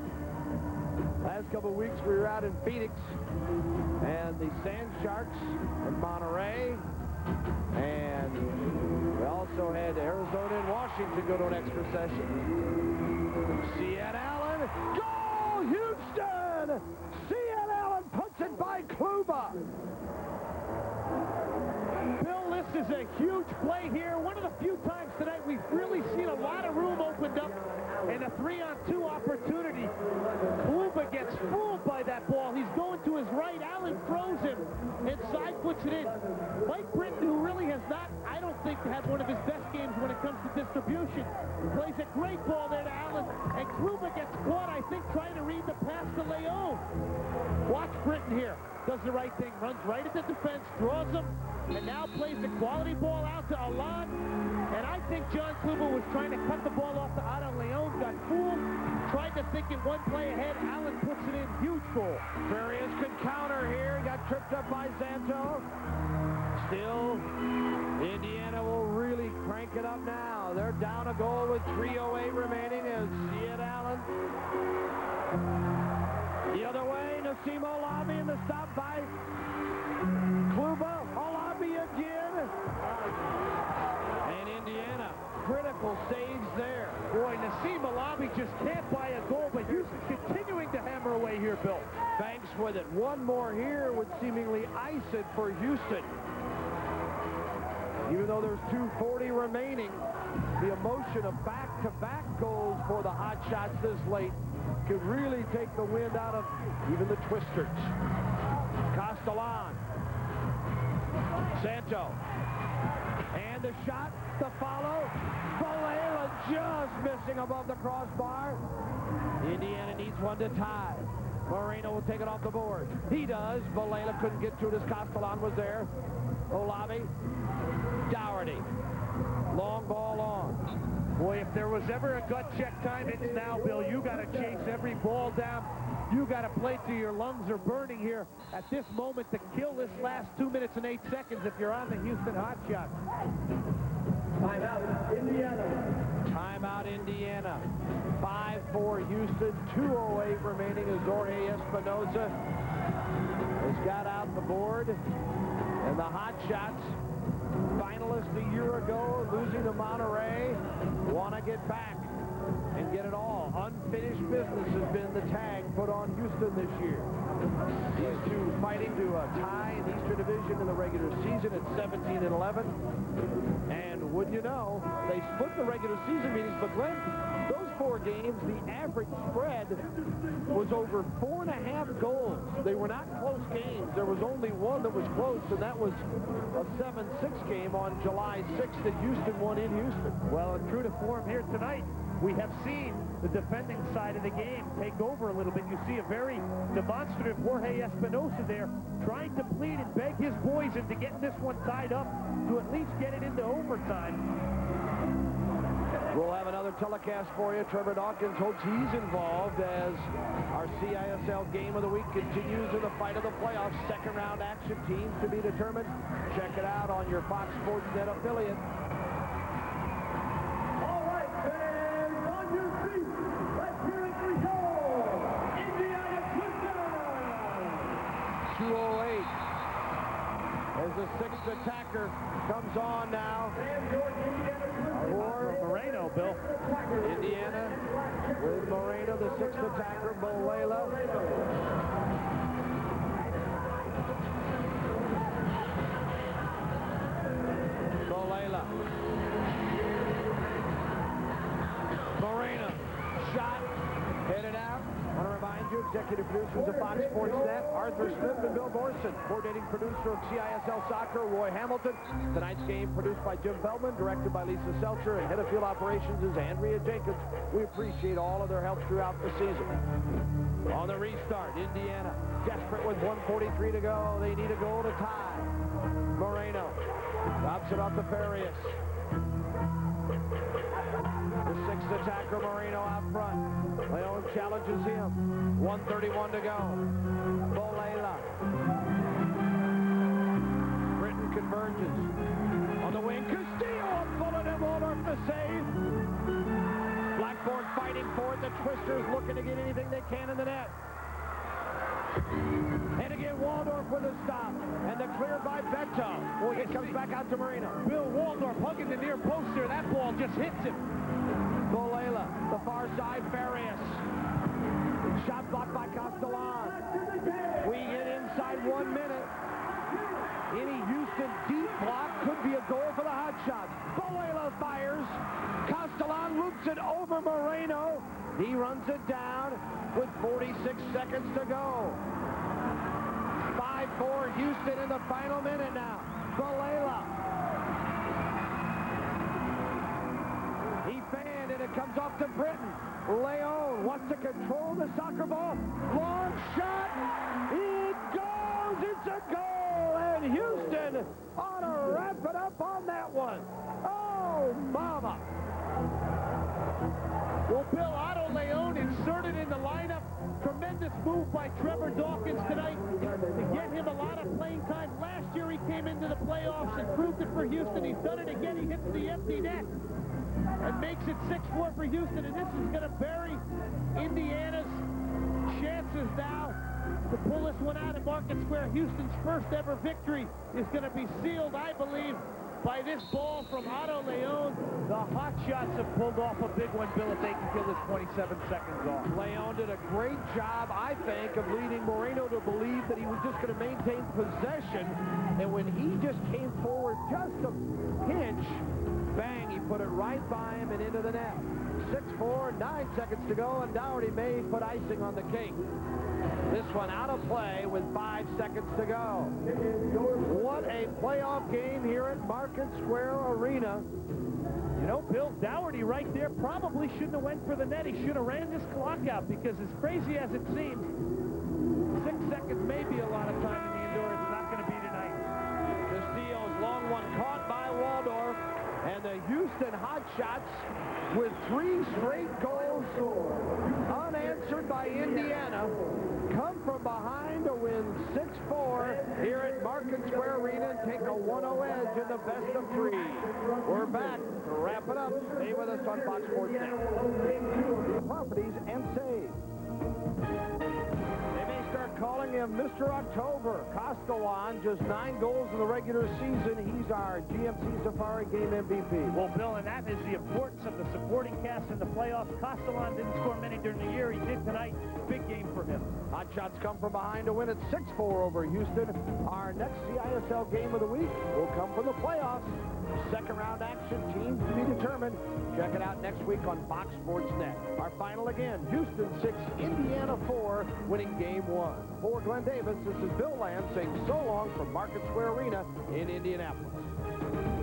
Last couple of weeks we were out in Phoenix, and the Sand Sharks in Monterey, and we also had Arizona and Washington go to an extra session. Cian Allen, goal, Houston! Cian Allen puts it by Kluba. Bill, this is a huge play here. One of the few times tonight we've really seen a lot of room opened up and a 3-on-2 opportunity. Kluba gets fooled by that ball. He's going to his right. Allen throws him and side puts it in. Mike Britton, who really has not, I don't think, had one of his best games when it comes to distribution, plays a great ball there to Allen, and Kluba gets caught, I think, trying to read the pass to Leon. Watch Britton here. Does the right thing, runs right at the defense, draws him, and now plays the quality ball out to Alon. And I think John Kluba was trying to cut the ball off to Otto Leon, got fooled, tried to think it one play ahead. Allen puts it in, huge goal. Farias can counter here. He got tripped up by Santo. Still, Indiana will really crank it up now. They're down a goal with 3:08 remaining as Cian Allen. The other way, Nassim Olabi, and the stop by Kluba. Olabi again. And Indiana, critical saves there. Boy, Nassim Olabi just can't buy a goal, but Houston continuing to hammer away here, Bill. Banks with it. One more here would seemingly ice it for Houston. Even though there's 2:40 remaining, the emotion of back-to-back goals for the Hotshots this late could really take the wind out of even the Twisters. Castellan. Santo. And the shot, the follow. Valela just missing above the crossbar. Indiana needs one to tie. Moreno will take it off the board. He does. Valela couldn't get to it as Castellan was there. Olavi. Dougherty. Long ball on. Boy, if there was ever a gut check time, it's now, Bill. You got to chase every ball down. You got to play till your lungs are burning here at this moment to kill this last 2 minutes and 8 seconds if you're on the Houston Hotshots. Timeout, Indiana. Timeout, Indiana. 5-4 Houston. 2:08 remaining as Jorge Espinoza has got out the board. And the Hotshots finalists a year ago, losing to Monterey, want to get back and get it all. Unfinished business has been the tag put on Houston this year. These two fighting to a tie in the Eastern Division in the regular season at 17-11. And wouldn't you know, they split the regular season meetings, but Glenn, those 4 games, the average spread was over 4.5 goals. They were not close games. There was only one that was close, and that was a 7-6 game on July 6th that Houston won in Houston. Well, and true to form here tonight, we have seen the defending side of the game take over a little bit. You see a very demonstrative Jorge Espinosa there trying to plead and beg his boys into getting this one tied up to at least get it into overtime. We'll have another telecast for you. Trevor Dawkins hopes he's involved as our CISL Game of the Week continues in the fight of the playoffs. Second round action, teams to be determined. Check it out on your Fox Sports Net affiliate. All right, fans, on your feet. Let's hear it for your Indiana Twisters. 2:08 as the 6th attacker comes on now. For Moreno, Bill. Indiana with Moreno, the 6th attacker, Bolela. Bolela. Moreno. Shot. Headed out. I want to remind you, executive producers of Fox Sports Net, Arthur Smith and Bill Borson. Coordinating producer of CISL Soccer, Roy Hamilton. Tonight's game produced by Jim Feldman, directed by Lisa Seltzer, and head of field operations is Andrea Jenkins. We appreciate all of their help throughout the season. On the restart, Indiana desperate with 1:43 to go. They need a goal to tie. Moreno drops it off to Farias. The 6th attacker, Moreno, out front. Leon challenges him. 1:31 to go. Bolela. Britain converges. On the wing, Castillo, a bullet and Waldorf to save. Blackboard fighting for it. The Twisters looking to get anything they can in the net. And again, Waldorf with a stop. And the clear by Beto. Boy, it comes back out to Moreno. Bill Waldorf hugging the near post there. That ball just hits him. Bolela, the far side, Farias. Shot blocked by Castellan. We get inside 1 minute. Any Houston deep block could be a goal for the Hotshots. Bolela fires. Castellan loops it over Moreno. He runs it down with 46 seconds to go. 5-4 Houston in the final minute now. Bolela. He fanned and it comes off to Britain. Leon wants to control the soccer ball. Long shot. It goes. It's a goal. And Houston ought to wrap it up on that one. Oh, mama. Well, Bill, Otto Leon inserted in the lineup. Tremendous move by Trevor Dawkins tonight to get him a lot of playing time. Last year he came into the playoffs and proved it for Houston. He's done it again. He hits the empty net and makes it 6-4 for Houston. And this is going to bury Indiana's chances now to pull this one out at Market Square. Houston's first ever victory is going to be sealed, I believe, by this ball from Otto Leon. The Hotshots have pulled off a big one, Bill, if they can kill this 27 seconds off. Leon did a great job, I think, of leading Moreno to believe that he was just going to maintain possession. And when he just came forward just a pinch, bang, he put it right by him and into the net. 6-4, 9 seconds to go, and Dougherty may put icing on the cake. This one out of play with 5 seconds to go. What a playoff game here at Market Square Arena. You know, Bill, Dougherty right there probably shouldn't have went for the net. He should have ran this clock out, because as crazy as it seems, 6 seconds may be a lot of time in the indoor. It's not going to be tonight. Castillo's long one caught by Waldorf, and the Houston Hotshots with 3 straight goals unanswered by Indiana come from behind to win 6-4 here at Market Square Arena and take a 1-0 edge in the best of 3. We're back to wrap it up. Stay with us on Fox Sports Net. Properties and save. They may start calling calling him Mr. October. Castellan, just 9 goals in the regular season. He's our GMC Safari Game MVP. Well, Bill, and that is the importance of the supporting cast in the playoffs. Castellan didn't score many during the year. He did tonight. Big game for him. Hotshots come from behind to win at 6-4 over Houston. Our next CISL game of the week will come from the playoffs. Second round action, teams to be determined. Check it out next week on Fox Sports Net. Our final again, Houston 6, Indiana 4, winning game 1. For Glenn Davis, this is Bill Land saying so long from Market Square Arena in Indianapolis.